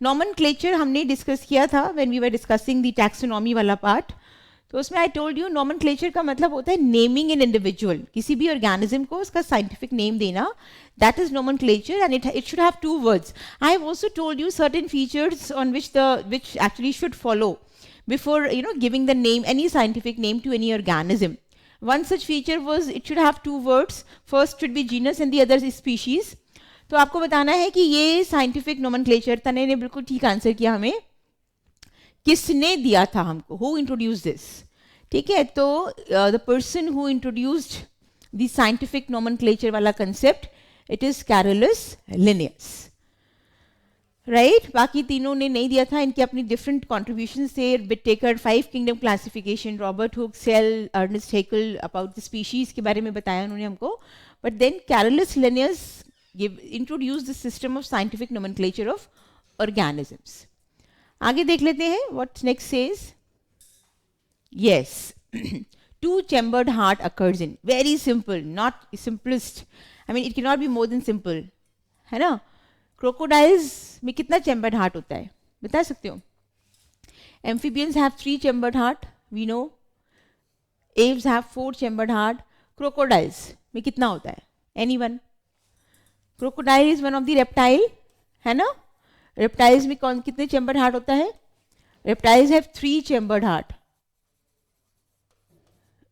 Nomenclature हमने डिस्कस किया था when we were discussing the taxonomy वाला पार्ट. तो उसमें आई टोल्ड यू नॉमेनक्लेचर का मतलब होता है नेमिंग एन इंडिविजुअल, किसी भी ऑर्गेनिज्म को उसका साइंटिफिक नेम देना. That is nomenclature and it should have two words. I have also told you certain features on which actually should follow before giving the name, any scientific name to any organism. One such feature was it should have two words. First should be genus and the other is species. तो आपको बताना है कि ये scientific nomenclature, तने ने बिल्कुल ठीक आंसर किया. हमें किसने दिया था हमको? Who introduce this. ठीक है, तो the person who introduced the scientific nomenclature वाला concept, it is Carolus Linnaeus. Right, बाकी तीनों ने नहीं दिया था. इनके अपनी डिफरेंट कॉन्ट्रीब्यूशन थे. Whittaker, 5 kingdom classification, Robert Hooke, cell, Ernst Haeckel about the species के बारे में बताया उन्होंने हमको. But then Carolus Linnaeus introduce the system of scientific nomenclature of organisms. आगे देख लेते हैं what next says. Yes, two chambered heart occurs in. Very simple, not simplest. I mean, it cannot be more than simple. है ना? Crocodiles में कितना chambered heart होता है? बता सकते हो? Amphibians have 3 chambered heart. We know. Aves have 4 chambered heart. Crocodiles में कितना होता है? Anyone? Crocodile is one of the reptile. है ना? Reptiles में कौन कितने chambered heart होता है? Reptiles have 3 chambered heart.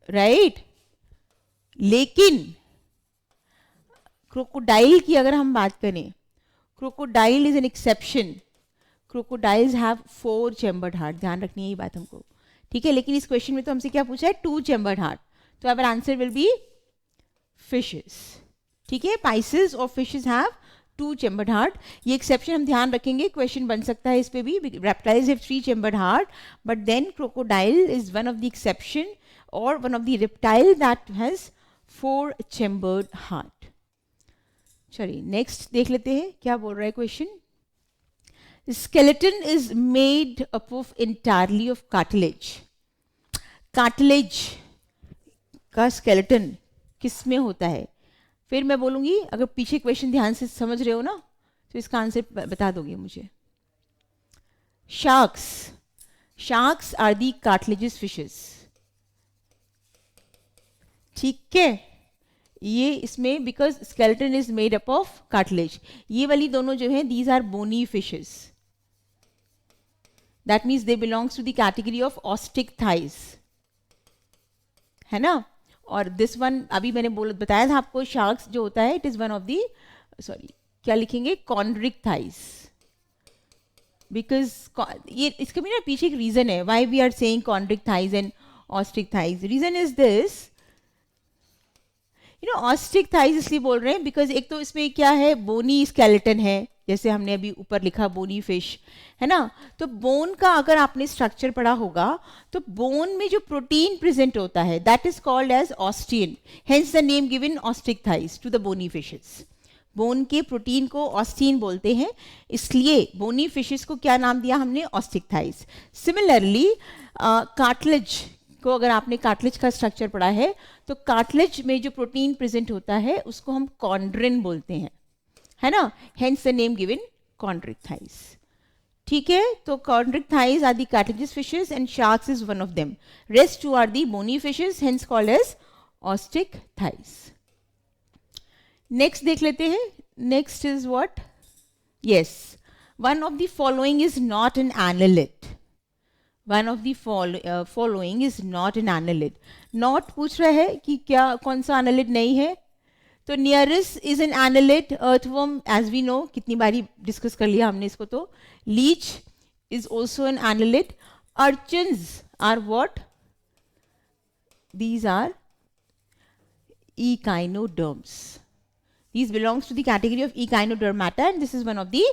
Right लेकिन क्रोकोडाइल की अगर हम बात करें, crocodile is an exception. Crocodiles have 4 chambered heart. ध्यान रखनी है ये बात हमको, ठीक है. लेकिन इस क्वेश्चन में तो हमसे क्या पूछा है? 2 चैम्बर्ड हार्ट. तो our answer will be fishes. ठीक है, पाइसेस और फिशेस हैव 2 चैम्बर्ड हार्ट. ये एक्सेप्शन हम ध्यान रखेंगे, क्वेश्चन बन सकता है इस पे भी. Reptiles have 3 chambered heart, but then crocodile is one of the exception or one of the reptile that has 4 chambered heart. चलिए नेक्स्ट देख लेते हैं क्या बोल रहा है question. Skeleton is made up of entirely of cartilage. Cartilage का skeleton किस में होता है? फिर मैं बोलूँगी, अगर पीछे क्वेश्चन ध्यान से समझ रहे हो ना तो इसका आंसर बता दोगे मुझे. Sharks. Sharks are the cartilaginous fishes. ठीक है, ये इसमें because skeleton is made up of cartilage. ये वाली दोनों जो है these are bony fishes. That means they belongs to the category of osteichthyes, है ना. और दिस वन अभी मैंने बताया था आपको, शार्क्स जो होता है it is one of the, sorry क्या लिखेंगे, कॉन्ड्रिक थाइज. बिकॉज ये इसके भी ना पीछे एक रीजन है why we are saying chondrichthyes and osteichthyes. Reason is this, osteichthyes इसलिए बोल रहे हैं बिकॉज एक तो इसमें क्या है, बोनी स्केलेटन है, जैसे हमने अभी ऊपर लिखा बोनी फिश, है ना. तो बोन का अगर आपने स्ट्रक्चर पढ़ा होगा तो बोन में जो प्रोटीन प्रेजेंट होता है that is called as ossein. Hence the name given osteichthyes to the bony fishes. Bone के प्रोटीन को ऑस्टिन बोलते हैं, इसलिए बोनी फिशेस को क्या नाम दिया हमने, ऑस्टिक थाइज. सिमिलरली कार्टिलेज को अगर आपने कार्टिलेज का स्ट्रक्चर पढ़ा है तो कार्टिलेज में जो प्रोटीन प्रेजेंट होता है उसको हम कॉन्ड्रिन बोलते हैं, है ना. Hence the name given chondrichthyes. ठीक है, तो chondrichthyes are the cartilaginous fishes and sharks is one of them. Rest two are the bony fishes, hence called as osteichthyes. Next देख लेते हैं. Next is what, yes, one of the following is not an analyte. One of the following is not an annelid. Not पूछ रहा है कि क्या कौन सा annelid नहीं है. तो Nereis is an annelid. Earthworm as we know, कितनी बारी डिस्कस कर लिया हमने इसको. तो Leech is also an annelid. Urchins are what? These are echinoderms. These belongs to the category of echinodermata and this is one of the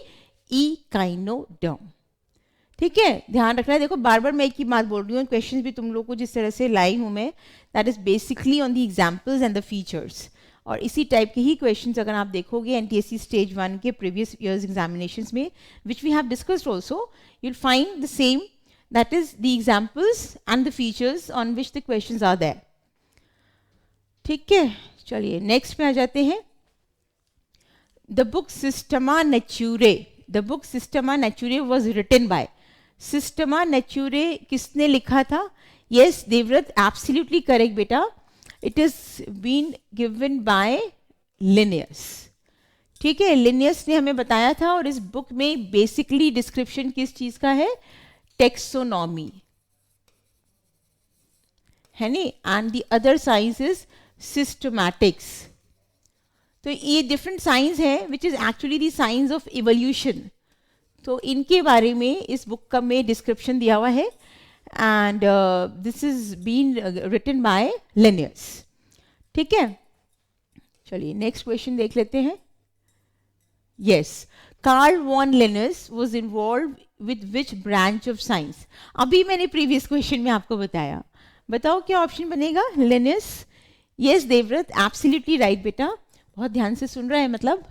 echinoderm. ठीक है, ध्यान रखना है. देखो बार बार मैं एक ही बात बोल रही हूँ, क्वेश्चंस भी तुम लोग को जिस तरह से लाई हूँ मैं, that is basically on the examples and the features. और इसी टाइप के ही क्वेश्चंस अगर आप देखोगे एनटीएससी स्टेज 1 के प्रीवियस ईयर्स एग्जामिनेशंस में, which we have discussed also, you will find the same, that is the examples and the features on which the questions are there. ठीक है, चलिए नेक्स्ट पे आ जाते हैं. The book Systema Naturae. The book Systema Naturae was written by. Systema Naturae किसने लिखा था? यस देवव्रत, एब्सोल्युटली करेक्ट बेटा. It is been given by Linnaeus. ठीक है, लिनियस ने हमें बताया था. और इस बुक में बेसिकली डिस्क्रिप्शन किस चीज का है? टेक्सोनॉमी, है नी. And the other science is systematics. तो ये डिफरेंट साइंस है which is actually the science of evolution. तो इनके बारे में इस बुक का में डिस्क्रिप्शन दिया हुआ है and this is been written by Linnaeus. ठीक है, चलिए नेक्स्ट क्वेश्चन देख लेते हैं. Yes, Carl von Linnaeus was involve with which branch of science? अभी मैंने प्रीवियस क्वेश्चन में आपको बताया. बताओ क्या ऑप्शन बनेगा? Linnaeus. Yes Devvrat, absolutely right बेटा. बहुत ध्यान से सुन रहा है मतलब,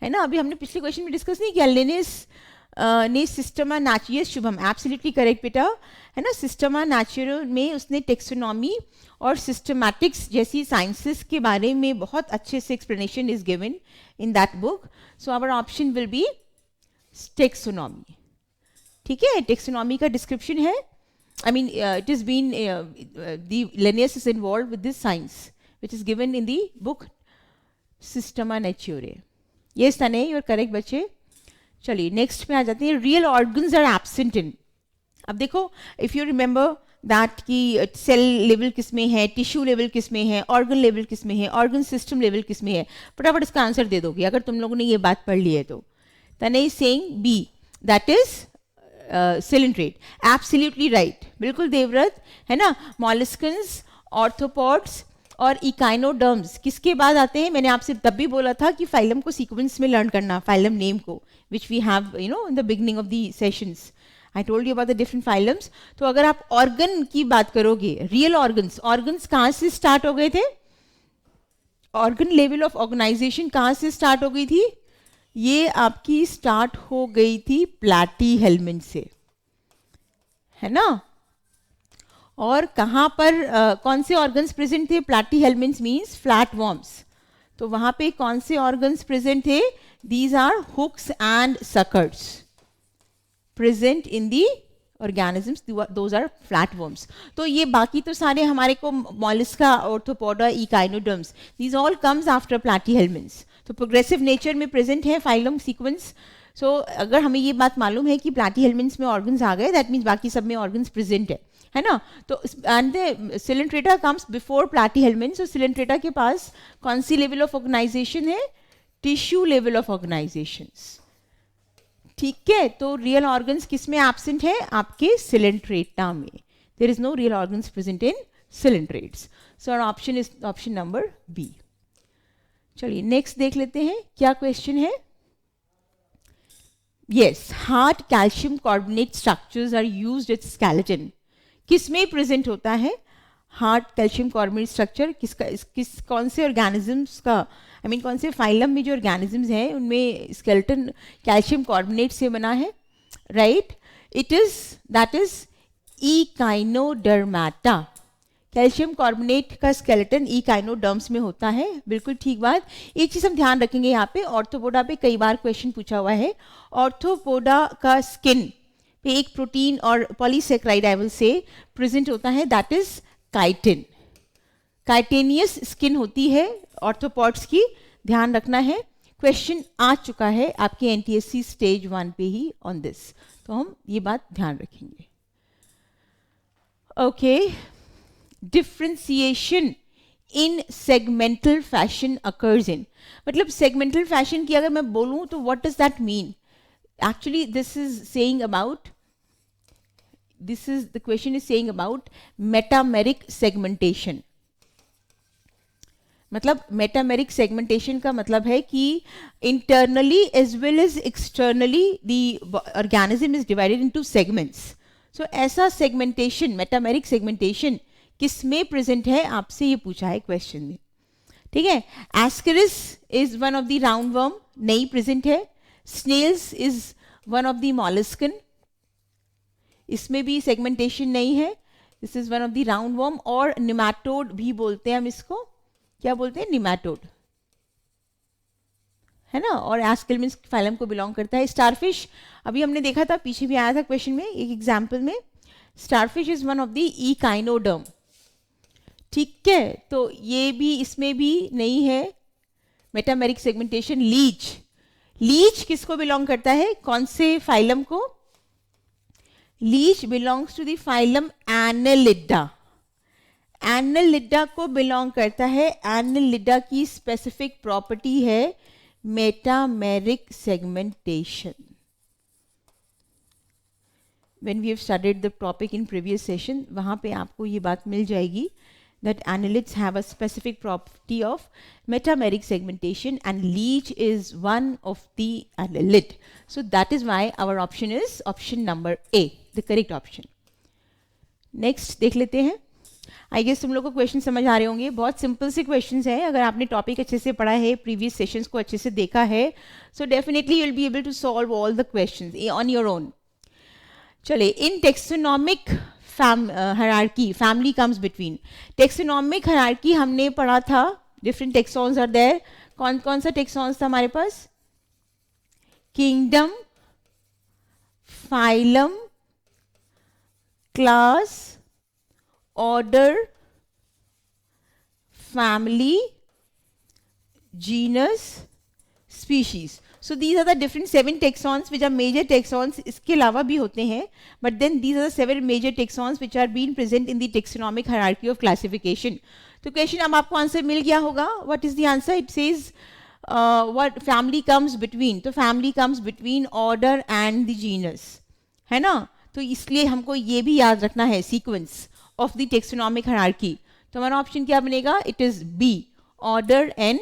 है ना. अभी हमने पिछले क्वेश्चन में डिस्कस नहीं किया. लिनियस ने Systema natural, Shubham absolutely correct बेटा, है ना, सिस्टमा नेचुरल में उसने टेक्सोनॉमी और सिस्टमैटिक्स जैसी साइंसेस के बारे में बहुत अच्छे से explanation is given in that book. So our option will be taxonomy. ठीक है, टेक्सोनॉमी का डिस्क्रिप्शन है. I mean, it has been, the Linnaeus is involved with this science, which is given in the book Systema Naturae. Yes, Tanay, you are correct, बच्चे. चलिए next में आ जाते हैं. Real organs are absent in. अब देखो, if you remember that कि cell level किस में है, टिश्यू लेवल किस में है, ऑर्गन लेवल किस में है, ऑर्गन सिस्टम लेवल किस में है, फटाफट इसका आंसर दे दोगे अगर तुम लोगों ने ये बात पढ़ ली है तो. तने saying B, that is coelenterate. Absolutely right, बिल्कुल देवव्रत, है ना. मॉलिस्कन्स, ऑर्थोपॉड्स और इकाइनोडर्म्स किसके बाद आते हैं? मैंने आपसे तब भी बोला था कि फाइलम को सीक्वेंस में लर्न करना, फाइलम नेम को, which we have you know in the beginning of the sessions. I told you about the different phylums. तो अगर आप ऑर्गन की बात करोगे, रियल ऑर्गन्स, ऑर्गन्स कहाँ से स्टार्ट हो गए थे? ऑर्गन लेवल ऑफ ऑर्गेनाइजेशन कहाँ से स्टार्ट हो गई थी? ये आपकी स्टार्ट हो गई थी प्लैटीहेल्मिन्थ से, है ना. और कहाँ पर कौन से ऑर्गन्स प्रेजेंट थे? Platyhelminth means flatworms. तो वहाँ पे कौन से ऑर्गन्स प्रेजेंट थे? These are hooks and suckers present in the organisms, those are flatworms. तो ये बाकी तो सारे हमारे को mollusca, arthropoda, echinoderms, these all comes after platyhelminths. तो प्रोग्रेसिव नेचर में प्रेजेंट है फाइलम सीक्वेंस. सो अगर हमें ये बात मालूम है कि प्लैटीहेल्मिन्थ्स में ऑर्गन्स आ गए, दैट मीन्स बाकी सब में ऑर्गन्स प्रेजेंट है ना. तो and the coelenterata comes before platyhelminths. तो सिलेंट्रेटा के पास कौन सी लेवल ऑफ ऑर्गेनाइजेशन है? Tissue level of organisations. ठीक है, तो रियल ऑर्गन्स किस में एब्सेंट है? आपके सिलेंट्रेटा में. There is no real organs present in coelenterates. So our option is option number B. चलिए नेक्स्ट देख लेते हैं क्या क्वेश्चन है. Yes, hard calcium carbonate structures are used as skeleton. किस में प्रेजेंट होता है हार्ड कैल्शियम कार्बोनेट स्ट्रक्चर? किस कौन से ऑर्गेनिजम्स का, आई मीन कौन से फाइलम में जो ऑर्गेनिजम्स हैं उनमें स्केलेटन कैल्शियम कार्बोनेट से बना है? Right, it is, that is Echinodermata. Calcium carbonate का स्केलेटन इकाइनोडर्म्स में होता है. बिल्कुल ठीक बात. एक चीज़ हम ध्यान रखेंगे यहाँ पे, ऑर्थोपोडा पे कई बार क्वेश्चन पूछा हुआ है. ऑर्थोपोडा का स्किन पे एक प्रोटीन और polysaccharide I will say present होता है, that is chitin. Chitinous skin होती है ऑर्थोपॉड्स की, ध्यान रखना है. क्वेश्चन आ चुका है आपके एनटीएससी स्टेज 1 पे ही ऑन दिस, तो हम ये बात ध्यान रखेंगे. Okay, differentiation in segmental fashion occurs in. मतलब सेगमेंटल फैशन की अगर मैं बोलूं तो what does that mean? Actually, this is saying about, this is, the question is saying about metameric segmentation. मतलब मेटामेरिक सेगमेंटेशन का मतलब है कि internally as well as externally the organism is divided into segments. So ऐसा segmentation, metameric segmentation किस में present है? आपसे ये पूछा है क्वेश्चन में. ठीक है, Ascaris is one of the roundworm, नहीं प्रेजेंट है. Snails is one of the molluscan, इसमें भी सेगमेंटेशन नहीं है. This is one of the roundworm, और निमैटोड भी बोलते हैं हम इसको. क्या बोलते हैं? निमैटोड, है ना. और एस्केलमिन्स फाइलम को बिलोंग करता है. स्टारफिश अभी हमने देखा था, पीछे भी आया था क्वेश्चन में एक एग्जाम्पल में. Starfish is one of the echinoderm. ठीक है, तो ये भी, इसमें भी नहीं है मेटामेरिक सेगमेंटेशन. लीच, लीच किसको बिलोंग करता है? कौन से फाइलम को? Leech belongs to the phylum Annelida. Annelida को बिलोंग करता है. एनालिडा की स्पेसिफिक प्रॉपर्टी है metameric segmentation. When we have studied the topic in previous session, वहाँ पे आपको ये बात मिल जाएगी that annelids have a specific property of metameric segmentation, and leech is one of the annelid. So that is why our option is option number A, the correct option. Next देख लेते हैं. I guess तुम लोग को question समझ आ रहे होंगे, बहुत सिंपल से क्वेश्चंस हैं. अगर आपने टॉपिक अच्छे से पढ़ा है, प्रीवियस सेशंस को अच्छे से देखा है, so definitely you will be able to solve all the questions on your own. चलिए, in taxonomic hierarchy family comes between. Taxonomic hierarchy हमने पढ़ा था, डिफरेंट टेक्सॉन्स आर देयर. कौन कौन सा टेक्सॉन्स था हमारे पास? Kingdom, phylum, class, order, family, genus, species. So these are the different 7 taxons which are major taxons. इसके अलावा भी होते हैं, but then these are the 7 major taxons which are being present in the taxonomic hierarchy of classification. तो question अब आपको answer मिल गया होगा. What is the answer? It says what family comes between. तो family comes between order and the genus, है ना. तो इसलिए हमको ये भी याद रखना है sequence of the taxonomic hierarchy. तो हमारा ऑप्शन क्या बनेगा? It is B, order and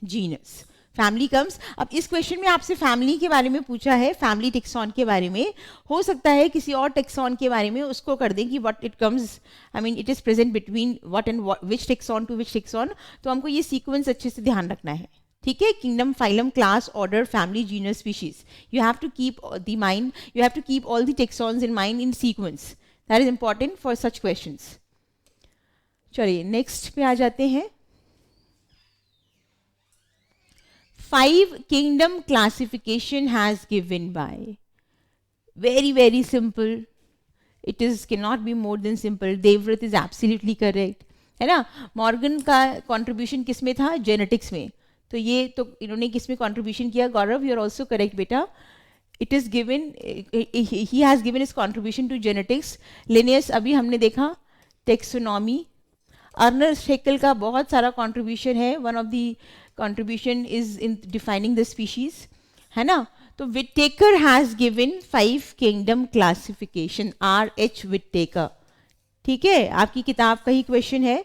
genus. Family comes. अब इस क्वेश्चन में आपसे फैमिली के बारे में पूछा है, फैमिली टेक्सॉन के बारे में. हो सकता है किसी और टेक्सॉन के बारे में उसको कर दें कि what it comes, I mean it is present between what and which taxon to which taxon. तो हमको ये सीक्वेंस अच्छे से ध्यान रखना है. ठीक है, kingdom, phylum, class, order, family, genus, species. You have to keep the mind, you have to keep all the taxons in mind in sequence. That is important for such questions. चलिए next पे आ जाते हैं. 5 kingdom classification has given by. Very very simple. It is cannot be more than simple. Devrath is absolutely correct, है ना. Morgan का contribution किस में था? जेनेटिक्स में. तो ये तो इन्होंने किस में कंट्रीब्यूशन किया? Gaurav, you are also correct बेटा. It is given, he has given his contribution to genetics. Linnaeus अभी हमने देखा. टेक्सोनॉमी, अर्नस्ट हैकेल का बहुत सारा कंट्रीब्यूशन है. One of the contribution is in defining the species, है ना. तो Whittaker has given 5 kingdom classification. R.H. Whittaker. ठीक है, आपकी किताब का ही क्वेश्चन है,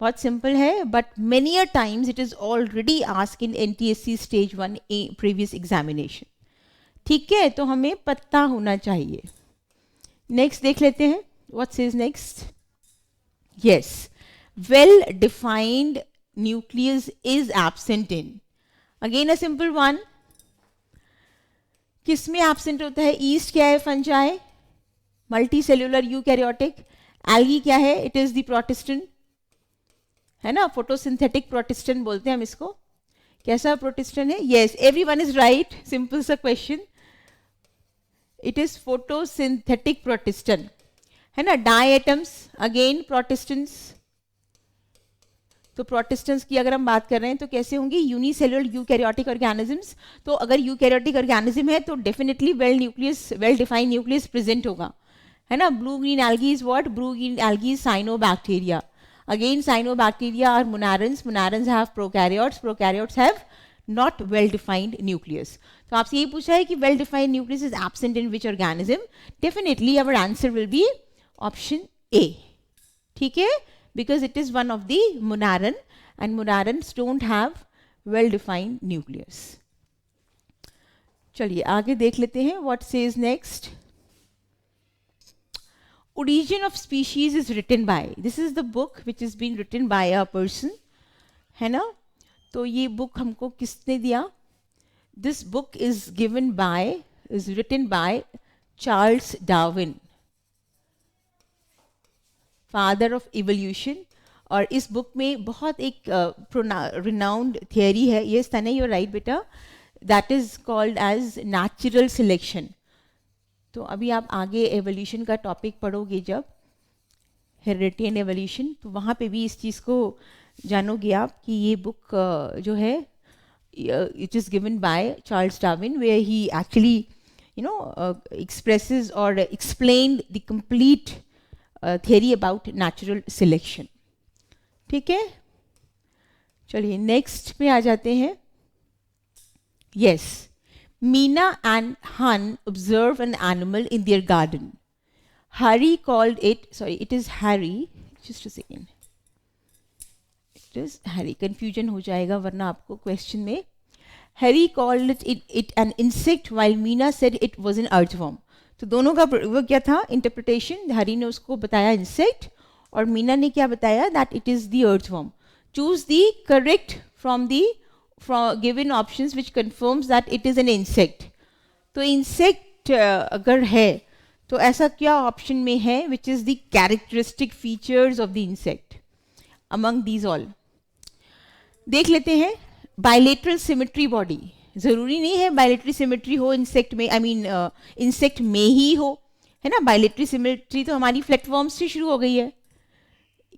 बहुत सिंपल है, but many a times it is already asked in NTSC stage 1 previous examination. ठीक है, तो हमें पता होना चाहिए. नेक्स्ट देख लेते हैं. What says next? Yes, well defined nucleus is absent in. Again a simple one. किस में absent होता है? Yeast क्या है? Fungi. Multicellular eukaryotic. Algae क्या है? It is the protestant, है ना. photosynthetic protestant बोलते हैं हम इसको. कैसा protestant है? Yes, everyone is right. Simple सा question. It is photosynthetic protestant, है ना. Diatoms again protestants. तो प्रोटेस्टेंट्स की अगर हम बात कर रहे हैं तो कैसे होंगी? Unicellular eukaryotic organisms. तो अगर यूकैरियोटिक ऑर्गेनिज्म है तो definitely well defined nucleus present होगा, है ना. Blue green algae is what? Blue green algae is cyanobacteria. Again cyanobacteria are monerans. Monerans have prokaryotes. Prokaryotes have not well defined nucleus. तो आपसे ये पूछा है कि well defined nucleus is absent in which organism. Definitely our answer will be option A. ठीक है, because it is one of the monaran and monarans don't have well defined nucleus. चलिए आगे देख लेते हैं. what says next? Origin of species is written by. This is the book which is being written by a person, है ना. तो ये book हमको किसने दिया? This book is written by Charles Darwin, father of evolution. और इस book में बहुत एक रिनाउंड थियरी है. ये तने यू राइट बेटा, that is called as natural selection. तो अभी आप आगे एवोल्यूशन का टॉपिक पढ़ोगे जब, हेरिडिटी एंड एवोल्यूशन, तो वहाँ पे भी इस चीज़ को जानोगे आप कि ये बुक जो है it is given by Charles Darwin, where he actually expresses और explain the complete theory about natural selection. ठीक है, चलिए नेक्स्ट पे आ जाते हैं. yes, Meena and Han observe an animal in their garden. Harry called it, sorry, it is Harry, just a second, it is Harry, confusion हो जाएगा वरना आपको क्वेश्चन में. Harry called it an insect while Meena said it was an earthworm. तो दोनों का वो क्या था? इंटरप्रिटेशन. हरी ने उसको बताया इंसेक्ट और मीना ने क्या बताया that it is the earthworm. Choose the correct from the given options which confirms that it is an insect. तो इंसेक्ट अगर है तो ऐसा क्या ऑप्शन में है which is the characteristic features of the insect among these all. देख लेते हैं. Bilateral symmetry body. ज़रूरी नहीं है बायलेटरी सिमेट्री हो इंसेक्ट में, आई मीन इंसेक्ट में ही हो, है ना. बायलेटरी सिमेट्री तो हमारी फ्लैटवर्म्स से शुरू हो गई है.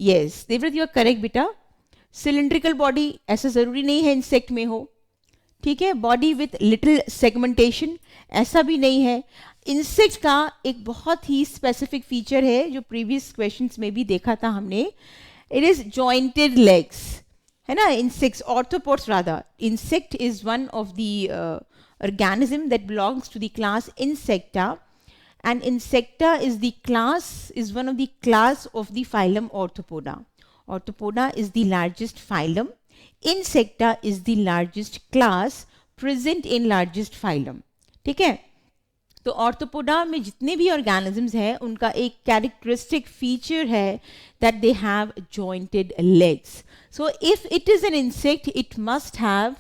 Yes Devvrat you are correct बेटा. सिलेंड्रिकल बॉडी ऐसा ज़रूरी नहीं है इंसेक्ट में हो, ठीक है. बॉडी विथ लिटिल सेगमेंटेशन ऐसा भी नहीं है. इंसेक्ट का एक बहुत ही स्पेसिफिक फीचर है जो प्रीवियस क्वेश्चंस में भी देखा था हमने. इट इज़ जॉइंटेड लेग्स, है ना. Insects, arthropods rather. Insect is one of the organism that belongs to the class Insecta, and Insecta is one of the class of the phylum Arthropoda. Arthropoda is the largest phylum. Insecta is the largest class present in largest phylum. ठीक है. तो arthropoda में जितने भी organisms हैं उनका एक characteristic feature है that they have jointed legs. So if it is an insect it must have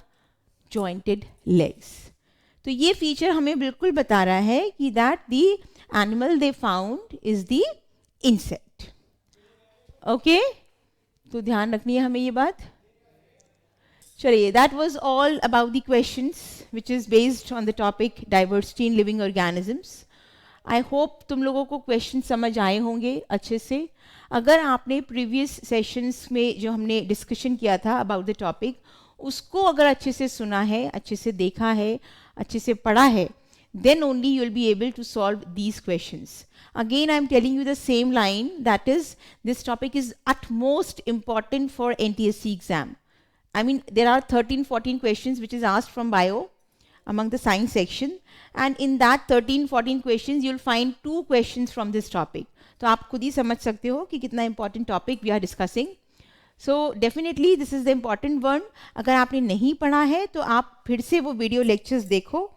jointed legs. तो ये फीचर हमें बिल्कुल बता रहा है कि that the animal they found is the insect. Okay, तो ध्यान रखनी है हमें ये बात. चलिए, that was all about the questions which is based on the topic diversity in living organisms. I hope तुम लोगों को क्वेश्चन समझ आए होंगे अच्छे से. अगर आपने प्रीवियस सेशंस में जो हमने डिस्कशन किया था अबाउट द टॉपिक उसको अगर अच्छे से सुना है, अच्छे से देखा है, अच्छे से पढ़ा है, then only you will be able to solve these questions. Again, I am telling you the same line, that is, this topic is utmost important for NTSC exam. I mean, there are 13-14 questions which is asked from bio among the science section, and in that 13-14 questions you'll find 2 questions from this topic. तो आप खुद ही समझ सकते हो कि कितना important topic we are discussing. So definitely this is the important one. अगर आपने नहीं पढ़ा है तो आप फिर से वो video lectures देखो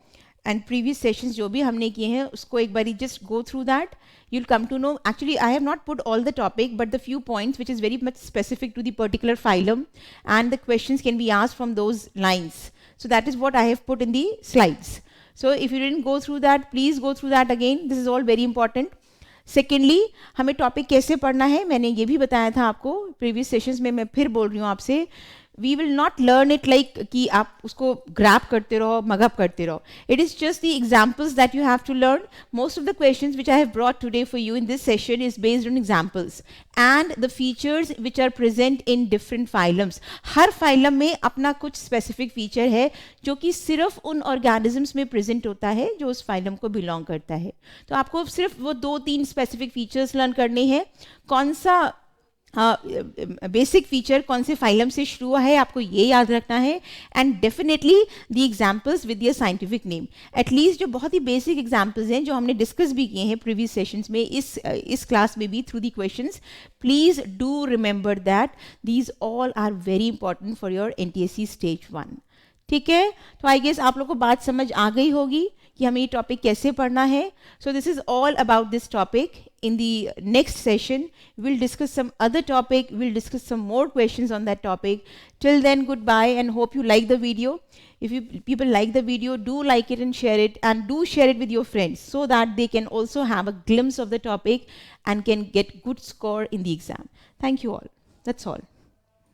and previous sessions जो भी हमने किए हैं उसको एक बारी just go through that. You'll come to know, actually I have not put all the topic but the few points which is very much specific to the particular phylum, and the questions can be asked from those lines. So that is what I have put in the slides. So if you didn't go through that, please go through that again. This is all very important. Secondly, हमें topic कैसे पढ़ना है मैंने ये भी बताया था आपको प्रीवियस सेशंस में. मैं फिर बोल रही हूँ आपसे, we will not learn it like कि आप उसको ग्रैब करते रहो, मगअप करते रहो. It is just the examples that you have to learn. Most of the questions which I have brought today for you in this session is based on examples and the features which are present in different phylums. हर phylum में अपना कुछ specific feature है जो कि सिर्फ उन organisms में प्रेजेंट होता है जो उस फाइलम को बिलोंग करता है. तो आपको सिर्फ वो 2-3 स्पेसिफिक फीचर्स लर्न करने हैं. कौन सा बेसिक फीचर कौन से फाइलम से शुरू हुआ है आपको ये याद रखना है, and definitely the examples with your scientific name. At least जो बहुत ही बेसिक एग्जाम्पल्स हैं जो हमने डिस्कस भी किए हैं प्रीवियस सेशंस में, इस क्लास में भी through the questions, please do remember that these all are very important for your NTSC stage 1. ठीक है, तो आई गेस आप लोग को बात समझ आ गई होगी कि हमें ये टॉपिक कैसे पढ़ना है. सो this is all about this topic. In the next session, we'll discuss some other topic, we'll discuss some more questions on that topic. Till then, goodbye and hope you like the video. If people like the video, do like it and share it, and do share it with your friends so that they can also have a glimpse of the topic and can get good score in the exam. Thank you all. That's all.